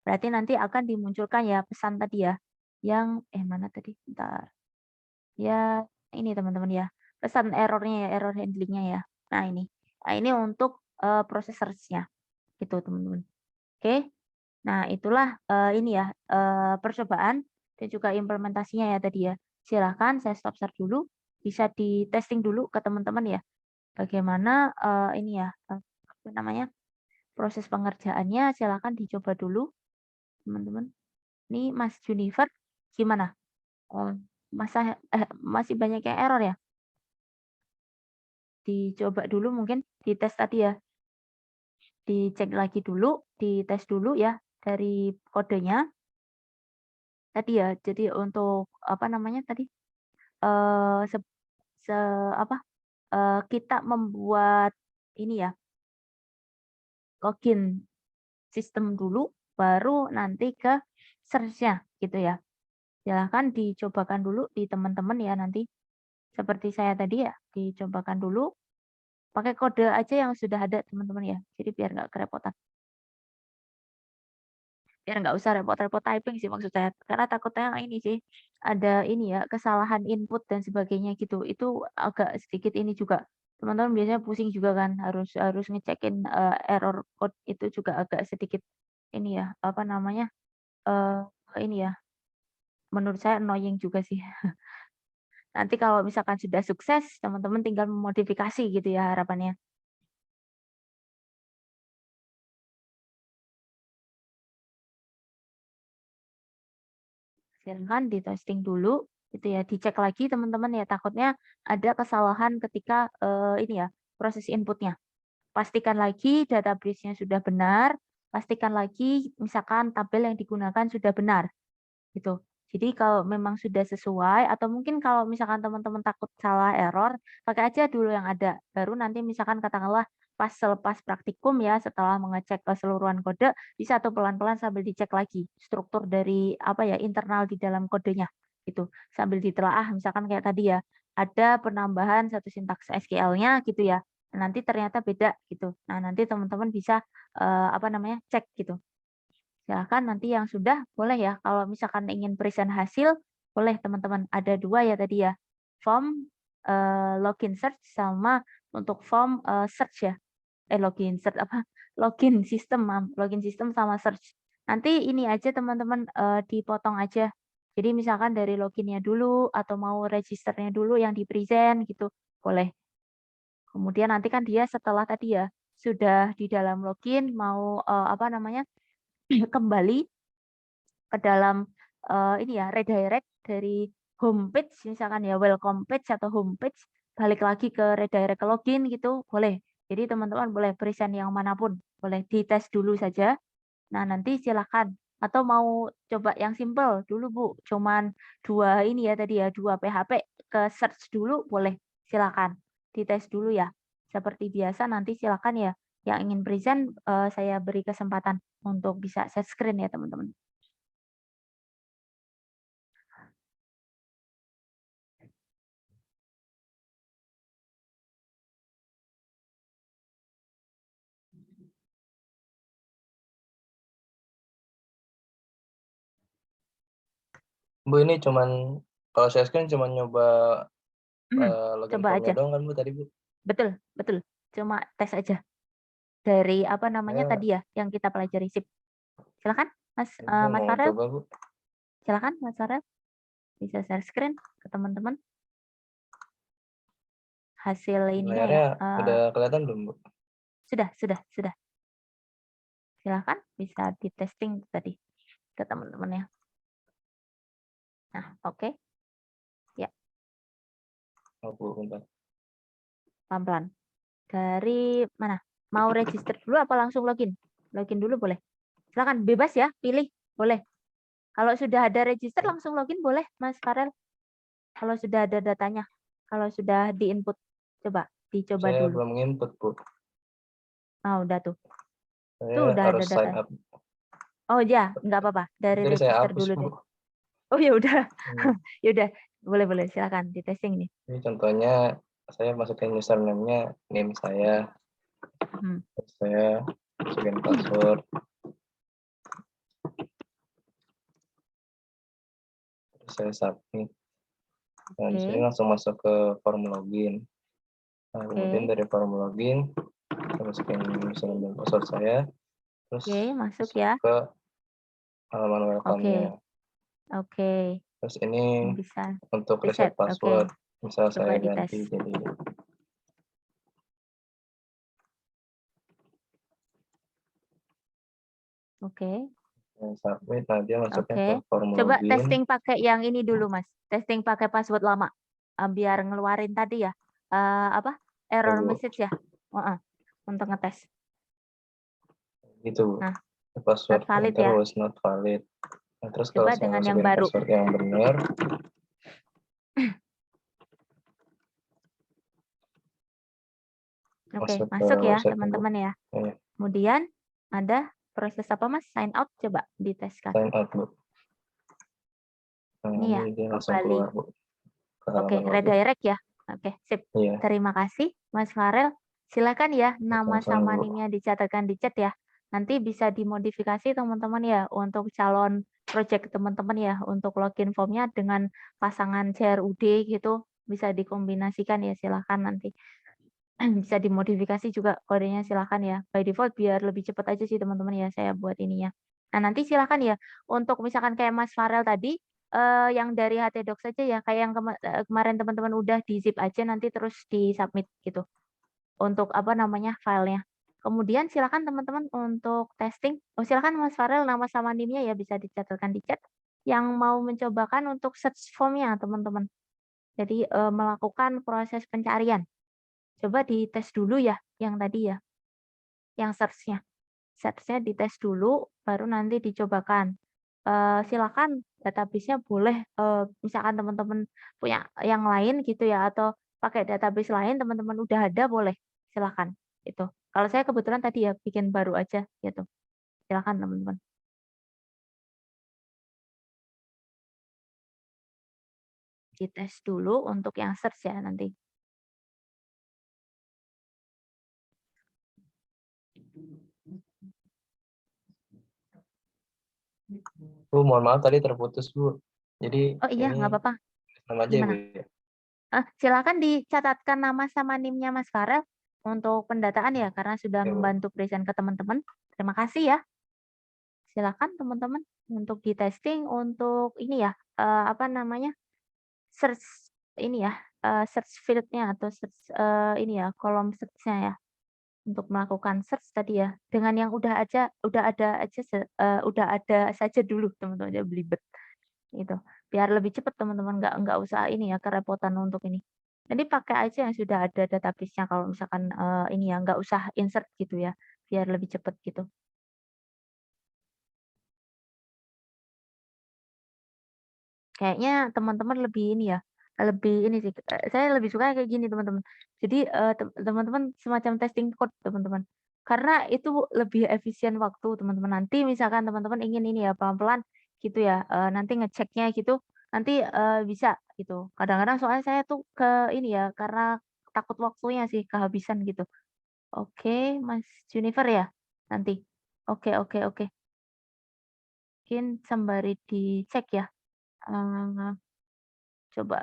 Berarti nanti akan dimunculkan ya pesan tadi ya. yang mana tadi? Bentar. Ya, ini teman-teman ya, pesan errornya ya, error handling-nya ya. Nah ini. Nah ini untuk, proses search-nya, gitu teman-teman. Oke. Nah itulah, ini ya, percobaan dan juga implementasinya ya tadi ya. Silahkan saya stop share dulu, bisa di-testing dulu ke teman-teman ya, bagaimana, ini ya, apa namanya, proses pengerjaannya silahkan dicoba dulu teman-teman. Ini Mas Junifer gimana? Masih banyak yang error ya? Dicoba dulu mungkin, dites tadi ya, dicek lagi dulu, dites dulu ya dari kodenya. Tadi ya, jadi untuk apa namanya tadi, eee, sep se apa, kita membuat ini ya, login sistem dulu, baru nanti ke search-nya gitu ya. Silahkan dicobakan dulu di teman-teman ya nanti, seperti saya tadi ya, dicobakan dulu, pakai kode aja yang sudah ada teman-teman ya, jadi biar nggak kerepotan. Biar nggak usah repot-repot typing sih maksud saya, karena takutnya ini sih, ada ini ya, kesalahan input dan sebagainya gitu. Itu agak sedikit ini juga, teman-teman biasanya pusing juga kan, harus harus ngecekin, error code itu juga agak sedikit ini ya, apa namanya, eee, ini ya, menurut saya annoying juga sih. Nanti kalau misalkan sudah sukses, teman-teman tinggal memodifikasi gitu ya harapannya. Silahkan di-testing dulu, gitu ya, dicek lagi teman-teman ya, takutnya ada kesalahan ketika, ini ya, proses inputnya. Pastikan lagi database-nya sudah benar, pastikan lagi misalkan tabel yang digunakan sudah benar, gitu. Jadi kalau memang sudah sesuai atau mungkin kalau misalkan teman-teman takut salah error, pakai aja dulu yang ada. Baru nanti misalkan katakanlah pas selepas praktikum ya, setelah mengecek keseluruhan kode, bisa tuh pelan-pelan sambil dicek lagi struktur dari apa ya, internal di dalam kodenya, gitu. Sambil ditelaah misalkan kayak tadi ya, ada penambahan satu sintaks SQL-nya gitu ya, nanti ternyata beda gitu. Nah nanti teman-teman bisa, apa namanya, cek gitu. Silahkan nanti yang sudah boleh ya, kalau misalkan ingin present hasil, boleh teman-teman. Ada 2 ya tadi ya, form, login search sama untuk form, search ya. Login search apa, login sistem sama search. Nanti ini aja teman-teman, dipotong aja. Jadi misalkan dari loginnya dulu atau mau registernya dulu yang di-present gitu, boleh. Kemudian nanti kan dia setelah tadi ya, sudah di dalam login mau, apa namanya, kembali ke dalam, ini ya, redirect dari homepage misalkan ya, welcome page atau homepage, balik lagi ke redirect ke login gitu, boleh. Jadi teman-teman boleh present yang manapun, boleh dites dulu saja. Nah nanti silakan, atau mau coba yang simple dulu Bu, cuman 2 ini ya tadi ya, 2 PHP ke search dulu boleh, silakan. Dites dulu ya. Seperti biasa nanti silakan ya, yang ingin present, saya beri kesempatan untuk bisa share screen ya teman-teman. Bu ini cuman kalau saya screen cuman nyoba login Coba formnya aja. doang kan Bu tadi Bu? Betul betul. Cuma tes aja. Dari apa namanya Saya tadi ya, yang kita pelajari, sip. Silakan Mas, Bu Mas mau Farel, coba Bu. silakan Mas Farel, bisa share screen ke teman-teman hasil ininya ya, Layarnya udah kelihatan belum Bu? sudah. Silakan bisa di-testing tadi ke teman-teman ya. Nah, oke. Ya, Oh Bu, bentar. pelan-pelan. Dari mana? Mau register dulu apa langsung login? Login dulu boleh. Silakan bebas ya, pilih, boleh. Kalau sudah ada register langsung login boleh Mas Farel. Kalau sudah ada datanya, kalau sudah di-input, dicoba Saya dulu. belum input Bu. Ah, udah tuh. Tuh Saya udah ada harus data. sign up. Oh ya, nggak apa-apa. Dari Jadi saya register hapus dulu Bu. deh. Oh ya udah, Hmm. ya udah, boleh silakan di testing nih. Ini contohnya saya masukin username-nya name Hmm. saya masukin password. saya submit. Nah, di sini Oke. langsung masuk ke form login. Nah, kemudian Oke. dari form login, saya masukin username dan password saya, terus Oke, masuk masuk ya. ke halaman Oke. welcome-nya. Oke. Terus ini Bisa untuk reset. reset Oke. password, misal Coba saya dites. ganti jadi Oke. submit, nah dia masuknya ke Oke. form Coba login. testing pakai yang ini dulu, Mas. Testing pakai password lama. Biar ngeluarin tadi ya, apa, error Bu, message ya? Heeh, untuk ngetes. gitu Bu. Nah, not Password valid enter ya. was not valid. Nah, terus kalau Coba saya dengan yang masukin baru. password yang benar, Oke, masuk ke masuk ya website Bu. teman-teman ya. Ya, Kemudian ada proses apa, Mas? Sign out coba diteskan. sign out Bu. Nah, Ini ya, ini dia langsung kembali. keluar Bu ke Oke, halaman login. redirect ya. Oke, sip. Iya, Terima kasih, Mas Farel. Silakan ya, nama sama-sama sama Bu. NIM-nya dicatatkan di chat ya. Nanti bisa dimodifikasi teman-teman ya untuk calon project teman-teman ya untuk login formnya dengan pasangan CRUD gitu bisa dikombinasikan ya silakan nanti. Bisa dimodifikasi juga kodenya silakan ya. By default biar lebih cepat aja sih teman-teman ya saya buat ininya. Nah nanti silakan ya untuk misalkan kayak Mas Farel tadi yang dari htdoc saja ya kayak yang kemarin teman-teman udah di-zip aja nanti terus di-submit gitu untuk apa namanya filenya. Kemudian silakan teman-teman untuk testing. Oh silakan Mas Farel nama sama NIM-nya ya bisa dicatatkan di chat. Yang mau mencobakan untuk search form-nya teman-teman. Jadi melakukan proses pencarian. Coba dites dulu ya yang tadi ya, yang search-nya. Search-nya dites dulu, baru nanti dicobakan. Silakan database-nya boleh, misalkan teman-teman punya yang lain gitu ya, atau pakai database lain teman-teman udah ada boleh, silakan, itu. Kalau saya kebetulan tadi ya bikin baru aja gitu, silakan teman-teman. Dites dulu untuk yang search ya nanti. Bu, mohon maaf tadi terputus Bu. Jadi Oh iya, ini nggak apa-apa, sama aja ya Bu gimana? ya? Silakan dicatatkan nama sama NIM-nya Mas Farel untuk pendataan ya, karena sudah Ya Bu. membantu present ke teman-teman. Terima kasih ya. Silakan teman-teman untuk di-testing untuk ini ya, apa namanya, search ini ya, search field-nya atau search, ini ya, kolom search-nya ya, untuk melakukan search tadi ya, dengan yang udah ada saja dulu teman-teman, jangan belibet. Gitu. Biar lebih cepat teman-teman, nggak usah ini ya, kerepotan untuk ini. Jadi pakai aja yang sudah ada database-nya kalau misalkan, ini ya, nggak usah insert gitu ya, biar lebih cepat gitu. Kayaknya teman-teman lebih ini ya, lebih ini sih, saya lebih suka kayak gini teman-teman. Jadi, teman-teman semacam testing code teman-teman. Karena itu lebih efisien waktu teman-teman. Nanti misalkan teman-teman ingin ini ya, pelan-pelan gitu ya, nanti ngeceknya gitu, nanti, bisa gitu. Kadang-kadang soalnya saya tuh ke ini ya, karena takut waktunya sih kehabisan gitu. Oke, Mas Junifer ya? Nanti? Oke, oke, oke. Mungkin sembari dicek ya, coba.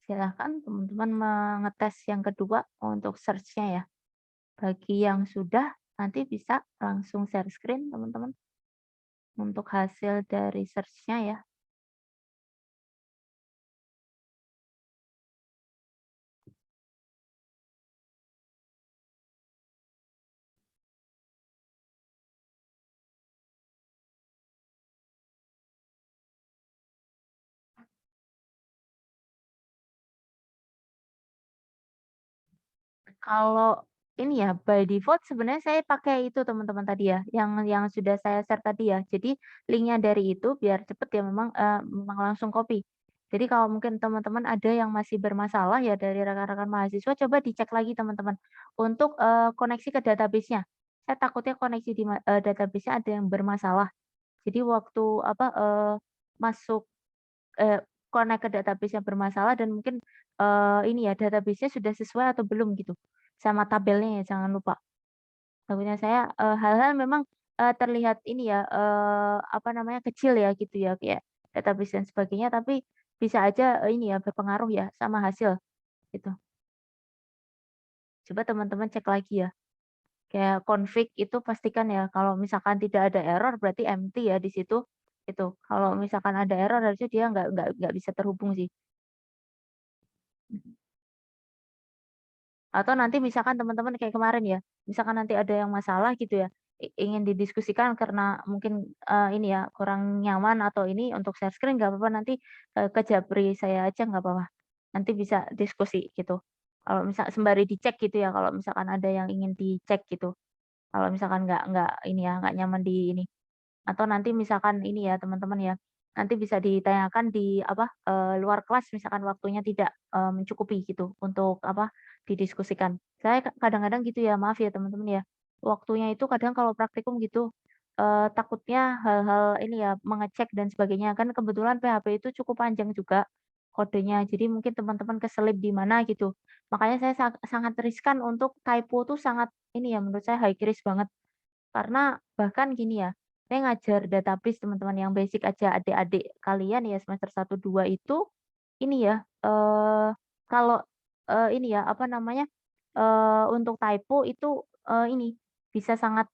Silahkan teman-teman mengetes yang kedua untuk search-nya ya. Bagi yang sudah, nanti bisa langsung share screen teman-teman untuk hasil dari search-nya ya. Kalau ini ya, by default sebenarnya saya pakai itu teman-teman tadi ya, yang sudah saya share tadi ya. Jadi linknya dari itu biar cepet ya memang, memang langsung copy. Jadi kalau mungkin teman-teman ada yang masih bermasalah ya dari rekan-rekan mahasiswa, coba dicek lagi teman-teman untuk, koneksi ke database-nya. Saya takutnya koneksi di database-nya ada yang bermasalah. Jadi waktu apa, masuk, eee, connect ke database-nya bermasalah dan mungkin, ini ya database-nya sudah sesuai atau belum gitu, sama tabelnya ya jangan lupa. Takutnya saya, hal-hal memang, terlihat ini ya, apa namanya, kecil ya gitu ya, kayak database dan sebagainya, tapi bisa aja, ini ya berpengaruh ya sama hasil gitu. Coba teman-teman cek lagi ya, kayak config itu pastikan ya kalau misalkan tidak ada error berarti empty ya di situ, itu. Kalau misalkan ada error harusnya dia nggak bisa terhubung sih. Atau nanti misalkan teman-teman kayak kemarin ya, misalkan nanti ada yang masalah gitu ya, ingin didiskusikan karena mungkin, ini ya kurang nyaman atau ini untuk share screen nggak apa-apa nanti, ke Japri saya aja nggak apa-apa. Nanti bisa diskusi gitu. Kalau misal sembari dicek gitu ya kalau misalkan ada yang ingin dicek gitu. Kalau misalkan nggak ini ya, nggak nyaman di ini. Atau nanti misalkan ini ya teman-teman ya, nanti bisa ditanyakan di apa, luar kelas misalkan waktunya tidak, mencukupi gitu untuk apa, didiskusikan. Saya kadang-kadang gitu ya, maaf ya teman-teman ya, waktunya itu kadang kalau praktikum gitu, takutnya hal-hal ini ya, mengecek dan sebagainya. Kan kebetulan PHP itu cukup panjang juga kodenya, jadi mungkin teman-teman keselip di mana gitu. Makanya saya sangat riskan untuk typo tuh sangat ini ya, menurut saya high risk banget. Karena bahkan gini ya, saya ngajar database teman-teman yang basic aja adik-adik kalian ya semester 1 2 itu, ini ya, kalau, ini ya, apa namanya, untuk typo itu, ini, bisa sangat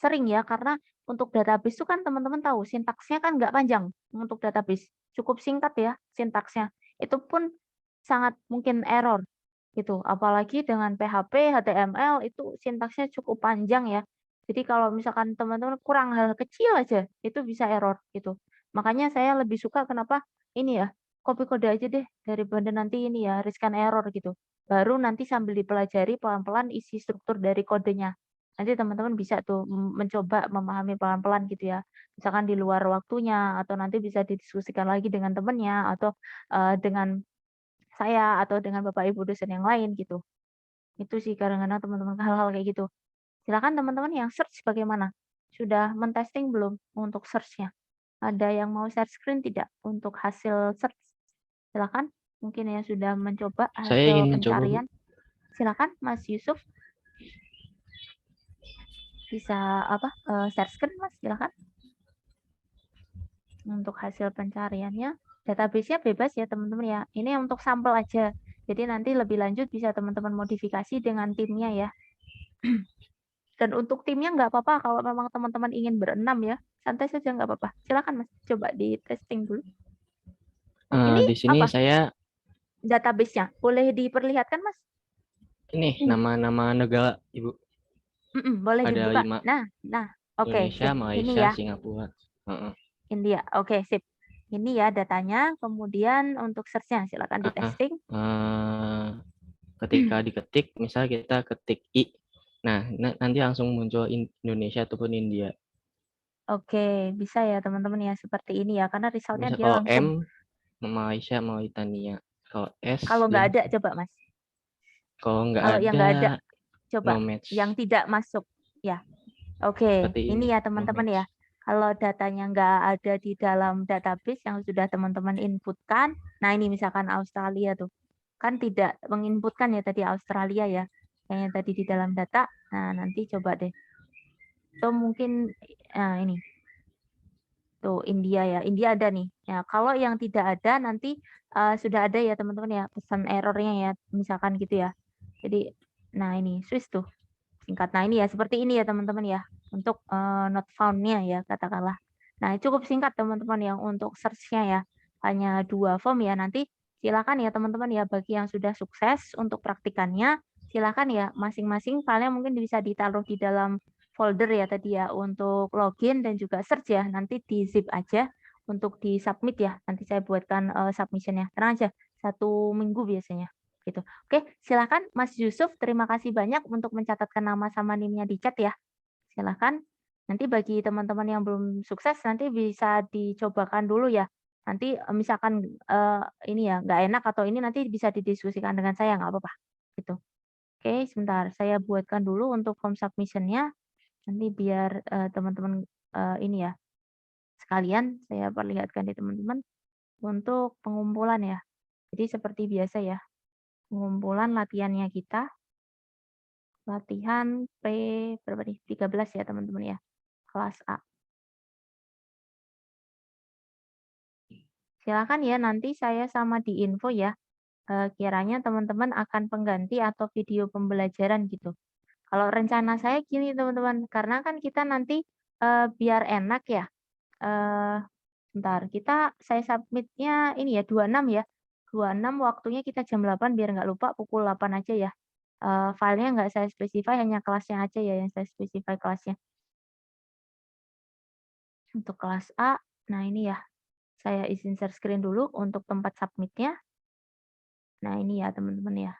sering ya, karena untuk database itu kan teman-teman tahu sintaksnya kan nggak panjang untuk database, cukup singkat ya sintaksnya. Itu pun sangat mungkin error gitu, apalagi dengan PHP, HTML itu sintaksnya cukup panjang ya. Jadi kalau misalkan teman-teman kurang hal kecil aja, itu bisa error gitu. Makanya saya lebih suka kenapa ini ya, copy kode aja deh daripada nanti ini ya riskan error gitu. Baru nanti sambil dipelajari pelan-pelan isi struktur dari kodenya. Nanti teman-teman bisa tuh mencoba memahami pelan-pelan gitu ya. Misalkan di luar waktunya atau nanti bisa didiskusikan lagi dengan temennya atau, dengan saya atau dengan bapak ibu dosen yang lain gitu. Itu sih kadang-kadang teman-teman hal-hal kayak gitu. Silakan teman-teman yang search bagaimana? Sudah men-testing belum untuk search-nya? Ada yang mau share screen tidak untuk hasil search? Silakan, mungkin yang sudah mencoba Saya ingin hasil mencoba, Bu. pencarian. Silakan Mas Yusuf, bisa apa, share screen Mas, silakan. Untuk hasil pencariannya, database-nya bebas ya teman-teman ya. Ini untuk sampel aja. Jadi nanti lebih lanjut bisa teman-teman modifikasi dengan timnya ya. Dan untuk timnya nggak apa-apa kalau memang teman-teman ingin berenam ya, santai saja nggak apa-apa. Silakan Mas, coba di-testing dulu. Ini Di sini apa? saya Database-nya, boleh diperlihatkan Mas? ini nama-nama negara, Ibu. Boleh Ada dibuka. 5, Nah, oke Indonesia, sip. Ini Malaysia, ya, Singapura. Heeh. India. Oke sip. Ini ya datanya, kemudian untuk search-nya silakan Heeh. di-testing. Ketika diketik, misal kita ketik I, nah nanti langsung muncul Indonesia ataupun India. Oke, bisa ya teman-teman ya seperti ini ya, karena result-nya Misal dia kalau langsung. M, Malaysia, Mauritania. Kalau S, Kalau nggak dia ada coba Mas. kalau nggak Kalau yang ada, nggak ada, no coba match. yang tidak masuk. Ya, oke, Seperti ini, ini ya no teman-teman match. ya. Kalau datanya nggak ada di dalam database yang sudah teman-teman inputkan, nah ini misalkan Australia tuh, kan tidak menginputkan ya tadi Australia ya, yang tadi di dalam data. Nah nanti coba deh. Atau mungkin ini tuh India ya, India ada nih. Ya kalau yang tidak ada nanti sudah ada ya teman-teman ya pesan errornya ya, misalkan gitu ya. Jadi, nah ini Swiss tuh. Singkat. Nah ini ya, seperti ini ya teman-teman ya, untuk, not found-nya ya katakanlah. Nah cukup singkat teman-teman yang untuk search-nya ya, hanya 2 form ya, nanti silakan ya teman-teman ya, bagi yang sudah sukses untuk praktikannya, silakan ya masing-masing filenya mungkin bisa ditaruh di dalam folder ya tadi ya, untuk login dan juga search ya, nanti di-zip aja untuk di-submit ya, nanti saya buatkan, submission-nya. Tenang aja, 1 minggu biasanya, gitu. Oke, silakan Mas Yusuf, terima kasih banyak untuk mencatatkan nama sama NIM-nya di chat ya. Silakan. Nanti bagi teman-teman yang belum sukses nanti bisa dicobakan dulu ya Nanti misalkan ini ya nggak enak atau ini nanti bisa didiskusikan dengan saya nggak apa-apa gitu. Oke, sebentar saya buatkan dulu untuk form submission-nya nanti biar teman-teman ini ya sekalian saya perlihatkan di teman-teman untuk pengumpulan ya. Jadi seperti biasa ya, pengumpulan latihannya kita, latihan berapa nih? 13 ya teman-teman ya, kelas A. Silakan ya nanti saya sama di info ya, kiranya teman-teman akan pengganti atau video pembelajaran gitu. Kalau rencana saya gini teman-teman, karena kan kita nanti biar enak ya, bentar saya submitnya ini ya 26 ya, 26 waktunya kita jam 8 biar nggak lupa pukul 8 aja ya. Filenya nggak saya spesify, hanya kelasnya aja ya yang saya spesify kelasnya. Untuk kelas A, nah ini ya, saya izin share screen dulu untuk tempat submitnya. Nah ini ya teman-teman ya,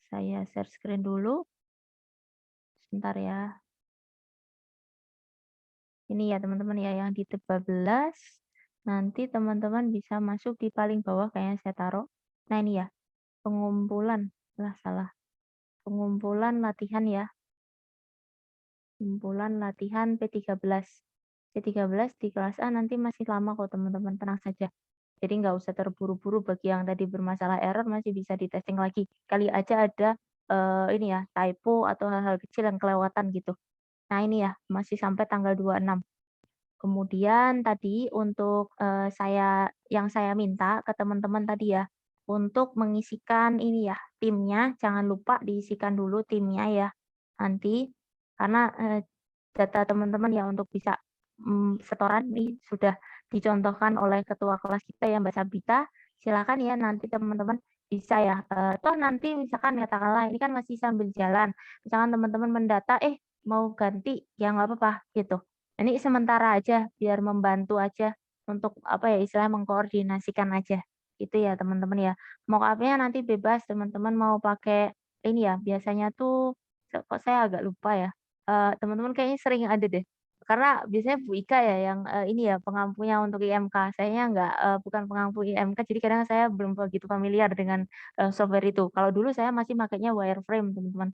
saya share screen dulu, sebentar ya. Ini ya teman-teman ya, yang di 13, nanti teman-teman bisa masuk di paling bawah kayaknya saya taruh. Nah ini ya, pengumpulan, salah. Pengumpulan latihan ya. Pengumpulan latihan P13. P13 di kelas A nanti masih lama kok teman-teman, tenang saja. Jadi nggak usah terburu-buru bagi yang tadi bermasalah error masih bisa di-testing lagi. Kali aja ada ini ya, typo atau hal-hal kecil yang kelewatan gitu. Nah ini ya, masih sampai tanggal 26. Kemudian tadi untuk yang saya minta ke teman-teman tadi ya, untuk mengisikan ini ya, timnya, jangan lupa diisikan dulu timnya ya. Nanti karena data teman-teman ya untuk bisa setoran nih sudah dicontohkan oleh ketua kelas kita ya Mbak Sabita. Silakan ya nanti teman-teman bisa ya. Toh nanti misalkan katakanlah ini kan masih sambil jalan. Misalkan teman-teman mendata, mau ganti ya nggak apa-apa gitu. Ini sementara aja, biar membantu aja untuk apa ya, istilahnya mengkoordinasikan aja, gitu ya teman-teman ya. Mock-up-nya nanti bebas teman-teman mau pakai ini ya, biasanya tuh kok saya agak lupa ya, teman-teman kayaknya sering ada deh. Karena biasanya Bu Ika ya yang, ini ya pengampunya untuk IMK, sayanya nggak, bukan pengampu IMK, jadi kadang saya belum begitu familiar dengan, software itu. Kalau dulu saya masih makainya wireframe teman-teman,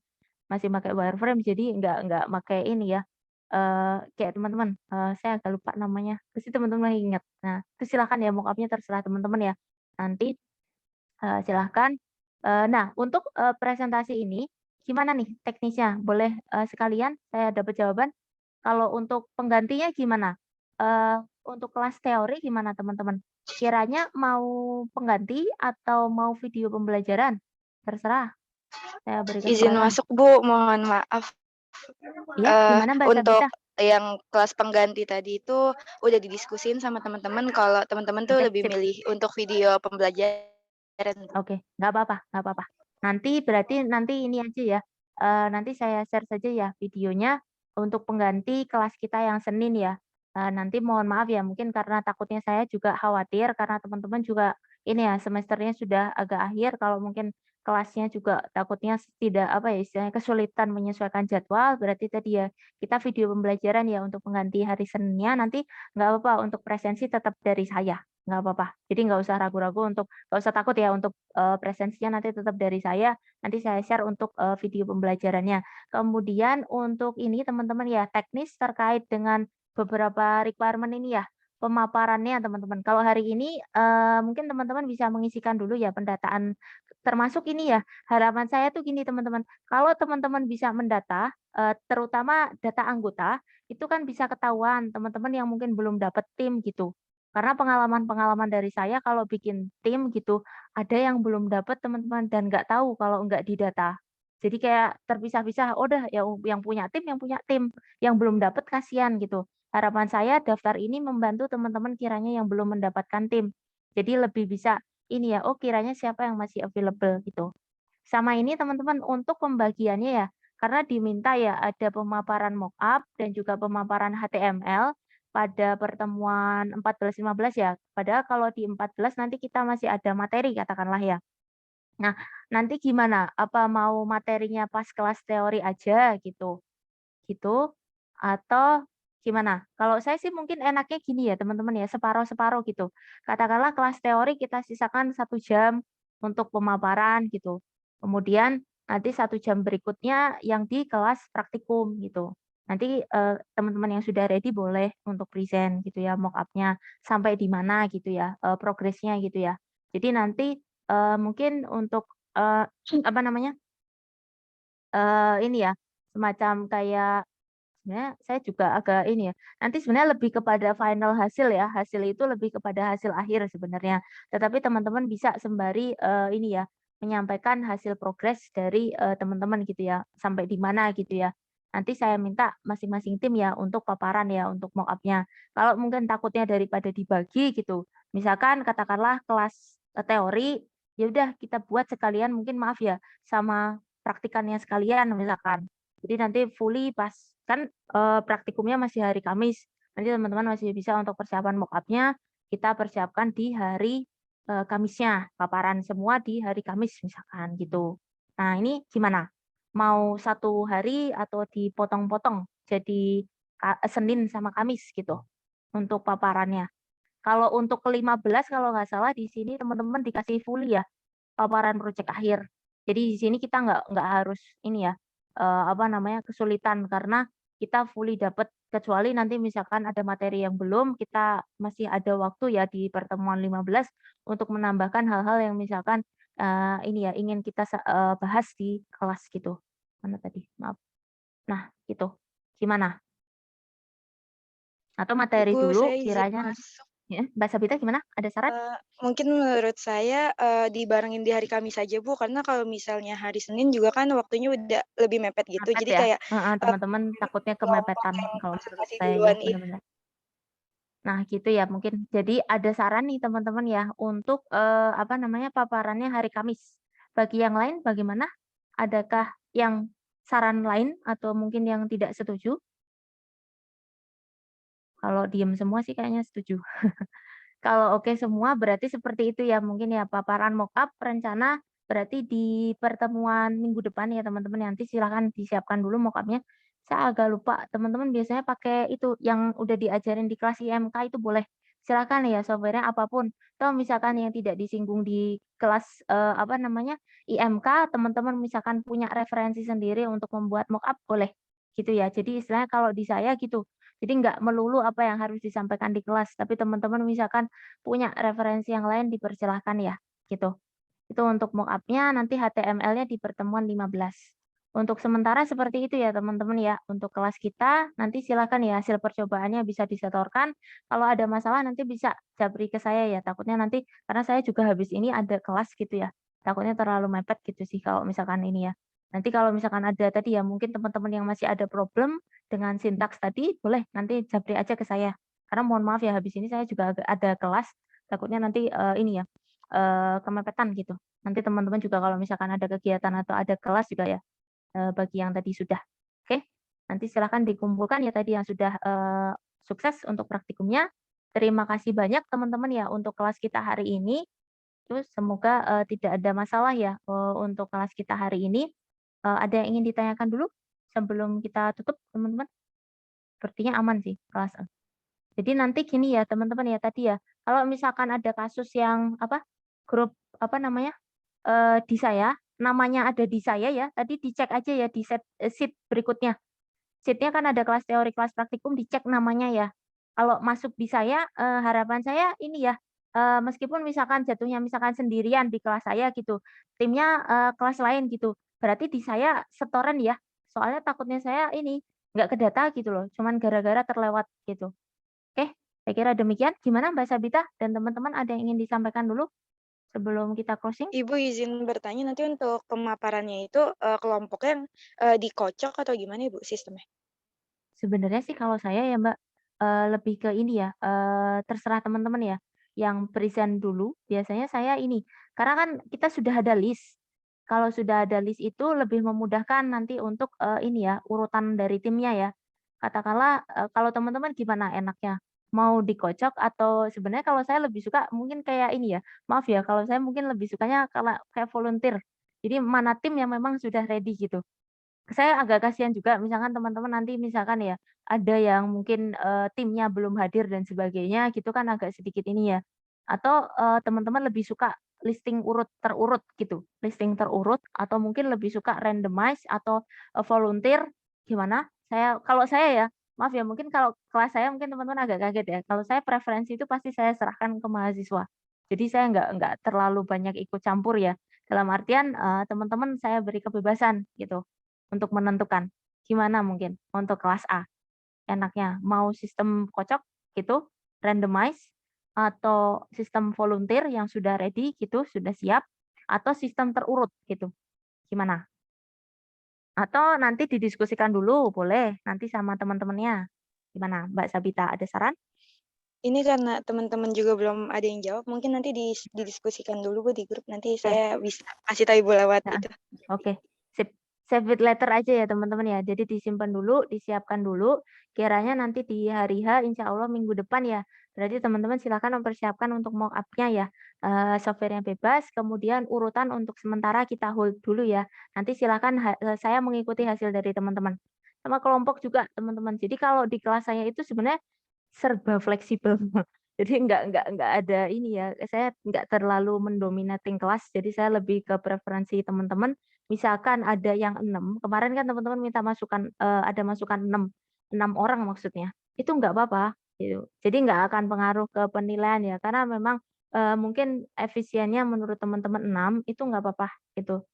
masih pakai wireframe jadi nggak pakai ini ya, kayak teman-teman, saya agak lupa namanya, pasti teman-teman masih ingat. Nah, itu silahkan ya mock-up-nya terserah teman-teman ya. Nanti, silahkan. Nah untuk, presentasi ini gimana nih teknisnya? Boleh, sekalian saya dapat jawaban? Kalau untuk penggantinya gimana? Untuk kelas teori gimana teman-teman? Kiranya mau pengganti atau mau video pembelajaran? Terserah, saya beri Izin kesempatan. masuk Bu, mohon maaf. Iya, gimana Mbak Untuk Sabita? yang kelas pengganti tadi itu udah didiskusin sama teman-teman kalau teman-teman tuh Oke, lebih sip. milih untuk video pembelajaran. Oke, nggak apa-apa, nggak apa-apa. Nanti berarti nanti ini aja ya, nanti saya share saja ya videonya untuk pengganti kelas kita yang Senin ya. Nanti mohon maaf ya, mungkin karena takutnya saya juga khawatir karena teman-teman juga ini ya, semesternya sudah agak akhir, kalau mungkin kelasnya juga takutnya tidak, apa ya, istilahnya kesulitan menyesuaikan jadwal, berarti tadi ya, kita video pembelajaran ya untuk pengganti hari Seninnya, nanti nggak apa-apa untuk presensi tetap dari saya, nggak apa-apa. Jadi nggak usah ragu-ragu untuk nggak usah takut ya untuk, presensinya nanti tetap dari saya, nanti saya share untuk, video pembelajarannya. Kemudian untuk ini teman-teman ya, teknis terkait dengan beberapa requirement ini ya, pemaparannya teman-teman. Kalau hari ini, mungkin teman-teman bisa mengisikan dulu ya pendataan, termasuk ini ya, harapan saya tuh gini teman-teman, kalau teman-teman bisa mendata, terutama data anggota, itu kan bisa ketahuan teman-teman yang mungkin belum dapat tim gitu. Karena pengalaman-pengalaman dari saya kalau bikin tim gitu, ada yang belum dapat teman-teman dan nggak tahu kalau nggak didata. Jadi kayak terpisah-pisah, oh udah yang punya tim, yang belum dapat kasihan gitu. Harapan saya daftar ini membantu teman-teman kiranya yang belum mendapatkan tim. Jadi lebih bisa ini ya, oh kiranya siapa yang masih available gitu. Sama ini teman-teman untuk pembagiannya ya, karena diminta ya ada pemaparan mockup dan juga pemaparan HTML pada pertemuan 14-15 ya. Padahal kalau di 14 nanti kita masih ada materi katakanlah ya. Nah, nanti gimana? Apa mau materinya pas kelas teori aja gitu? Gitu? Atau Gimana? Kalau saya sih mungkin enaknya gini ya teman-teman ya, separuh-separuh gitu. Katakanlah kelas teori kita sisakan 1 jam untuk pemaparan gitu. Kemudian nanti 1 jam berikutnya yang di kelas praktikum gitu. Nanti teman-teman yang sudah ready boleh untuk present gitu ya, mock up-nya sampai di mana gitu ya, progresnya gitu ya. Jadi nanti mungkin untuk apa namanya, ini ya, semacam kayak sebenarnya saya juga agak ini ya, nanti sebenarnya lebih kepada final hasil ya, hasil itu lebih kepada hasil akhir sebenarnya. Tetapi teman-teman bisa sembari, ini ya, menyampaikan hasil progres dari, teman-teman gitu ya, sampai di mana gitu ya. Nanti saya minta masing-masing tim ya untuk paparan ya, untuk mock up-nya. Kalau mungkin takutnya daripada dibagi gitu, misalkan katakanlah kelas, teori, ya udah kita buat sekalian mungkin maaf ya, sama praktikannya sekalian misalkan. Jadi nanti fully pas kan, praktikumnya masih hari Kamis, nanti teman-teman masih bisa untuk persiapan mock up-nya, kita persiapkan di hari, Kamisnya, paparan semua di hari Kamis misalkan gitu. Nah ini gimana? Mau 1 hari atau dipotong-potong jadi Senin sama Kamis gitu, untuk paparannya? Kalau untuk ke-15 kalau nggak salah di sini teman-teman dikasih fully ya, paparan proyek akhir. Jadi di sini kita nggak harus ini ya, apa namanya, kesulitan karena kita fully dapat, kecuali nanti misalkan ada materi yang belum, kita masih ada waktu ya di pertemuan 15 untuk menambahkan hal-hal yang misalkan, ini ya, ingin kita bahas di kelas gitu. Mana tadi? Maaf. Nah, gitu. Gimana? Atau materi Ibu, dulu saya izin kiranya nanti masuk. ya, Mbak Sabita gimana? Ada saran? Mungkin menurut saya, dibarengin di hari Kamis saja, Bu, karena kalau misalnya hari Senin juga kan waktunya udah lebih mepet gitu. Mepet Jadi ya? kayak, Heeh, teman-teman takutnya kelompok kemepetan yang kalau menurut konsultasi saya, ya duluan itu. benar-benar. Nah gitu ya mungkin. Jadi ada saran nih teman-teman ya untuk, apa namanya, paparannya hari Kamis. Bagi yang lain bagaimana? Adakah yang saran lain atau mungkin yang tidak setuju? Kalau diem semua sih kayaknya setuju. Kalau oke semua berarti seperti itu ya mungkin ya paparan mock-up rencana berarti di pertemuan minggu depan ya teman-teman, nanti silakan disiapkan dulu mock-up-nya. Saya agak lupa teman-teman biasanya pakai itu yang udah diajarin di kelas IMK itu boleh. Silakan ya software-nya apapun. Atau misalkan yang tidak disinggung di kelas, apa namanya, IMK, teman-teman misalkan punya referensi sendiri untuk membuat mock-up boleh, gitu ya. Jadi istilahnya kalau di saya gitu, jadi nggak melulu apa yang harus disampaikan di kelas, tapi teman-teman misalkan punya referensi yang lain dipersilahkan ya, gitu. Itu untuk mock up-nya, nanti HTML-nya di pertemuan 15. Untuk sementara seperti itu ya teman-teman ya, untuk kelas kita nanti silakan ya hasil percobaannya bisa disetorkan, kalau ada masalah nanti bisa japri ke saya ya, takutnya nanti karena saya juga habis ini ada kelas gitu ya, takutnya terlalu mepet gitu sih kalau misalkan ini ya. Nanti kalau misalkan ada tadi ya mungkin teman-teman yang masih ada problem dengan sintaks tadi, boleh nanti japri aja ke saya. Karena mohon maaf ya habis ini saya juga ada kelas, takutnya nanti, ini ya, kemepetan gitu. Nanti teman-teman juga kalau misalkan ada kegiatan atau ada kelas juga ya, bagi yang tadi sudah. Oke, nanti silakan dikumpulkan ya tadi yang sudah, sukses untuk praktikumnya. Terima kasih banyak teman-teman ya untuk kelas kita hari ini. Terus semoga, tidak ada masalah ya, untuk kelas kita hari ini. Ada yang ingin ditanyakan dulu sebelum kita tutup teman-teman? Sepertinya aman sih kelas. Jadi nanti gini ya teman-teman ya tadi ya, kalau misalkan ada kasus yang apa, grup apa namanya, di saya, namanya ada di saya ya, tadi dicek aja ya di sheet berikutnya. Sheet-nya kan ada kelas teori, kelas praktikum, dicek namanya ya. Kalau masuk di saya, harapan saya ini ya, meskipun misalkan jatuhnya misalkan sendirian di kelas saya gitu, timnya, kelas lain gitu, berarti di saya setoran ya. Soalnya takutnya saya ini, nggak kedata gitu loh, cuman gara-gara terlewat gitu. Oke, saya kira demikian. Gimana Mbak Sabita dan teman-teman ada yang ingin disampaikan dulu sebelum kita closing? Ibu izin bertanya nanti untuk pemaparannya itu, kelompoknya, dikocok atau gimana Ibu sistemnya? Sebenarnya sih kalau saya ya Mbak, lebih ke ini ya, terserah teman-teman ya, yang present dulu biasanya saya ini, karena kan kita sudah ada list. Kalau sudah ada list itu lebih memudahkan nanti untuk, ini ya, urutan dari timnya ya. Katakanlah, kalau teman-teman gimana enaknya? Mau dikocok atau sebenarnya kalau saya lebih suka mungkin kayak ini ya, maaf ya kalau saya mungkin lebih sukanya kalau kayak volunteer. Jadi mana tim yang memang sudah ready gitu. Saya agak kasihan juga misalkan teman-teman nanti misalkan ya, ada yang mungkin, timnya belum hadir dan sebagainya gitu kan agak sedikit ini ya. Atau, teman-teman lebih suka listing terurut gitu, listing terurut atau mungkin lebih suka randomize atau, volunteer, gimana? Kalau saya ya, maaf ya mungkin kalau kelas saya mungkin teman-teman agak kaget ya, kalau saya preferensi itu pasti saya serahkan ke mahasiswa. Jadi saya nggak terlalu banyak ikut campur ya, dalam artian, teman-teman saya beri kebebasan gitu, untuk menentukan. Gimana mungkin untuk kelas A? Enaknya mau sistem kocok gitu, randomize, atau sistem volunteer yang sudah ready gitu, sudah siap, atau sistem terurut gitu, gimana? Atau nanti didiskusikan dulu boleh, nanti sama teman-temannya. Gimana Mbak Sabita, ada saran? Ini karena teman-teman juga belum ada yang jawab, mungkin nanti didiskusikan dulu Bu di grup, nanti Oke. saya bisa kasih tahu Ibu lewat Heeh. itu. Oke, sip. Save with letter aja ya teman-teman ya. Jadi disimpan dulu, disiapkan dulu. Kiranya nanti di hari H insya Allah minggu depan ya. Berarti teman-teman silakan mempersiapkan untuk mock up-nya ya. Software yang bebas, kemudian urutan untuk sementara kita hold dulu ya. Nanti silakan saya mengikuti hasil dari teman-teman. Sama kelompok juga teman-teman. Jadi kalau di kelas saya itu sebenarnya serba fleksibel. Jadi nggak ada ini ya, saya nggak terlalu mendominating kelas, jadi saya lebih ke preferensi teman-teman. Misalkan ada yang 6 kemarin kan teman-teman minta masukan, ada masukan 6 orang maksudnya, itu nggak apa-apa gitu. Jadi nggak akan pengaruh ke penilaian ya, karena memang, mungkin efisiennya menurut teman-teman 6 itu nggak apa-apa gitu.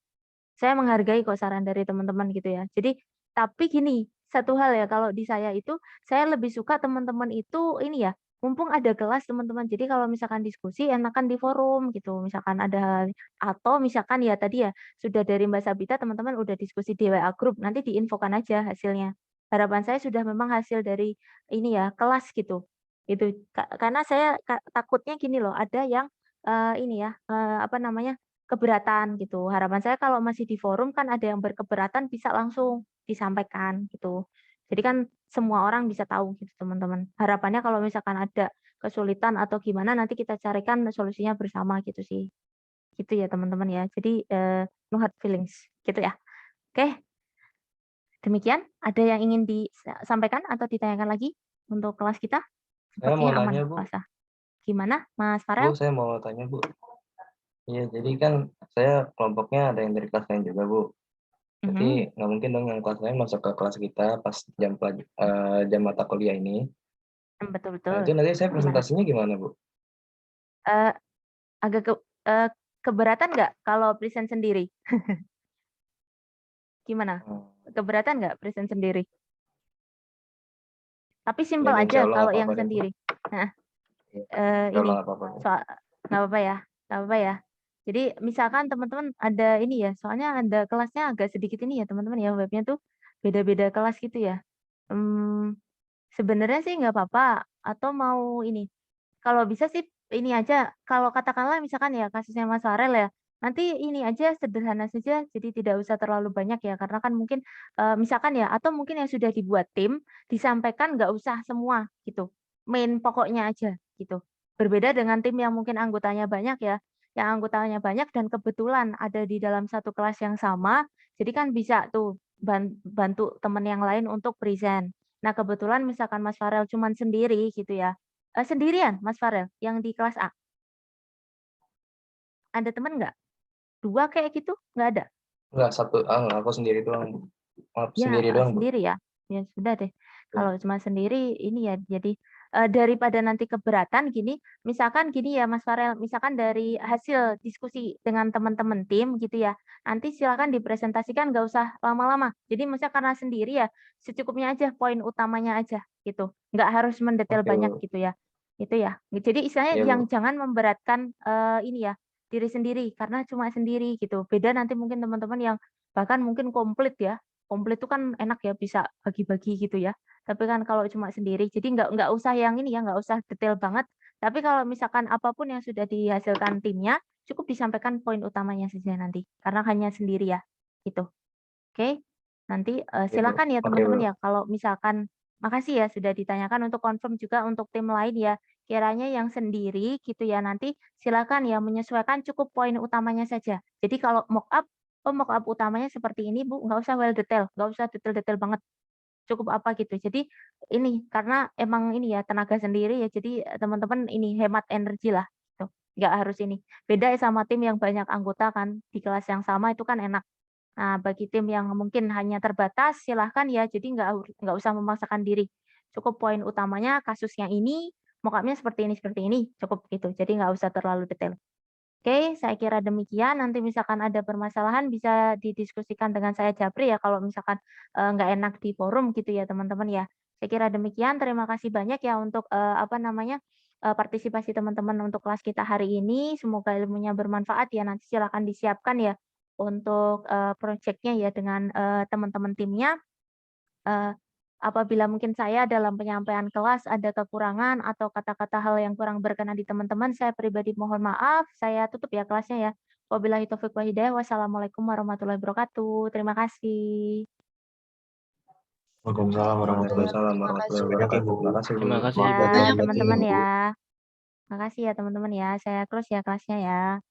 Saya menghargai kok saran dari teman-teman gitu ya. Jadi tapi gini, satu hal ya kalau di saya itu, saya lebih suka teman-teman itu ini ya, mumpung ada kelas teman-teman, jadi kalau misalkan diskusi enakan di forum gitu, misalkan ada hal atau misalkan ya tadi ya, sudah dari Mbak Sabita teman-teman udah diskusi di WA grup, nanti diinfokan aja hasilnya. Harapan saya sudah memang hasil dari ini ya, kelas gitu. Itu karena saya takutnya gini loh, ada yang, ini ya, apa namanya, keberatan gitu. Harapan saya kalau masih di forum kan ada yang berkeberatan bisa langsung disampaikan gitu. Jadi kan semua orang bisa tahu gitu teman-teman. Harapannya kalau misalkan ada kesulitan atau gimana nanti kita carikan solusinya bersama gitu sih. Gitu ya teman-teman ya. Jadi, no hard feelings gitu ya. Oke, demikian. Ada yang ingin disampaikan atau ditanyakan lagi untuk kelas kita? Saya mau Sepertinya aman nanya, Bu. kelasnya. Gimana Mas Bu, Farel? saya mau tanya, Bu. Iya, jadi kan saya kelompoknya ada yang dari kelas lain juga, Bu. Jadi Mhm, nggak mungkin dong yang kelas lain masuk ke kelas kita pas jam mata kuliah ini. betul Nah, betul. itu nanti saya Gimana? presentasinya gimana, Bu? Eee Agak eee, keberatan nggak kalau present sendiri? Gimana? Oh, Keberatan nggak present sendiri? Tapi ya simpel insya aja Allah nggak kalau yang apa-apa deh, Bu. sendiri. Heeh, Iya, insya Allah ini, nggak apa-apa, Bu. nggak apa-apa ya nggak apa-apa ya. Jadi misalkan teman-teman ada ini ya, soalnya ada kelasnya agak sedikit ini ya teman-teman ya, webnya tuh beda-beda kelas gitu ya. Mmm, Sebenarnya sih nggak apa-apa atau mau ini, kalau bisa sih ini aja, kalau katakanlah misalkan ya kasusnya Mas Farel ya, nanti ini aja sederhana saja, jadi tidak usah terlalu banyak ya, karena kan mungkin, misalkan ya atau mungkin yang sudah dibuat tim, disampaikan nggak usah semua gitu, main pokoknya aja gitu. Berbeda dengan tim yang mungkin anggotanya banyak ya, yang anggotanya banyak dan kebetulan ada di dalam satu kelas yang sama, jadi kan bisa tuh bantu teman yang lain untuk present. Nah kebetulan misalkan Mas Farel cuman sendiri gitu ya, sendirian Mas Farel yang di kelas A? Ada temen nggak? 2 kayak gitu? Nggak ada? Enggak, aku sendiri doang, Bu. Maaf, Ya, sendiri doang, Bu. sendiri ya? Ya sudah deh, Iya. kalau cuma sendiri ini ya jadi, daripada nanti keberatan gini, misalkan gini ya Mas Farel, misalkan dari hasil diskusi dengan teman-teman tim gitu ya, nanti silakan dipresentasikan nggak usah lama-lama. Jadi misalnya karena sendiri ya, secukupnya aja, poin utamanya aja gitu, nggak harus mendetail Oke, banyak Bu. gitu ya, itu ya. Jadi istilahnya Iya, yang Bu. jangan memberatkan, ini ya, diri sendiri karena cuma sendiri gitu. Beda nanti mungkin teman-teman yang bahkan mungkin komplit itu kan enak ya bisa bagi-bagi gitu ya. Tapi kan kalau cuma sendiri, jadi nggak usah yang ini ya, nggak usah detail banget. Tapi kalau misalkan apapun yang sudah dihasilkan timnya, cukup disampaikan poin utamanya saja nanti, karena hanya sendiri ya, gitu. Oke, nanti, Iya, Bu. silakan ya Oke, Bu. teman-teman ya kalau misalkan makasih ya sudah ditanyakan untuk confirm juga untuk tim lain ya. Kiranya yang sendiri gitu ya, nanti silakan ya menyesuaikan cukup poin utamanya saja. Jadi kalau mock up, oh mock up utamanya seperti ini Bu, nggak usah well detail, nggak usah detail-detail banget. cukup apa gitu. Jadi ini karena emang ini ya tenaga sendiri ya, jadi teman-teman ini hemat energi lah gitu. Nggak harus ini. Beda ya sama tim yang banyak anggota kan di kelas yang sama itu kan enak. Nah, bagi tim yang mungkin hanya terbatas, silahkan ya, jadi nggak usah memaksakan diri. Cukup poin utamanya kasusnya ini, mock-up-nya seperti ini, cukup gitu. Jadi nggak usah terlalu detail. Oke, saya kira demikian. Nanti misalkan ada permasalahan bisa didiskusikan dengan saya Japri ya, kalau misalkan nggak enak di forum gitu ya teman-teman ya. Saya kira demikian. Terima kasih banyak ya untuk apa namanya partisipasi teman-teman untuk kelas kita hari ini. Semoga ilmunya bermanfaat ya. Nanti silakan disiapkan ya untuk proyeknya ya dengan teman-teman timnya. Eh, Apabila mungkin saya dalam penyampaian kelas ada kekurangan atau kata-kata hal yang kurang berkenan di teman-teman, saya pribadi mohon maaf. Saya tutup ya kelasnya ya. Wabillahi taufiq wal hidayah. Wassalamualaikum warahmatullahi wabarakatuh. Terima kasih. Waalaikumsalam warahmatullahi Waalaikumsalam warahmatullahi wabarakatuh. Terima kasih, Bu. Terima kasih, Ya, Bu. teman-teman ya. Makasih ya teman-teman ya. Saya close ya kelasnya ya.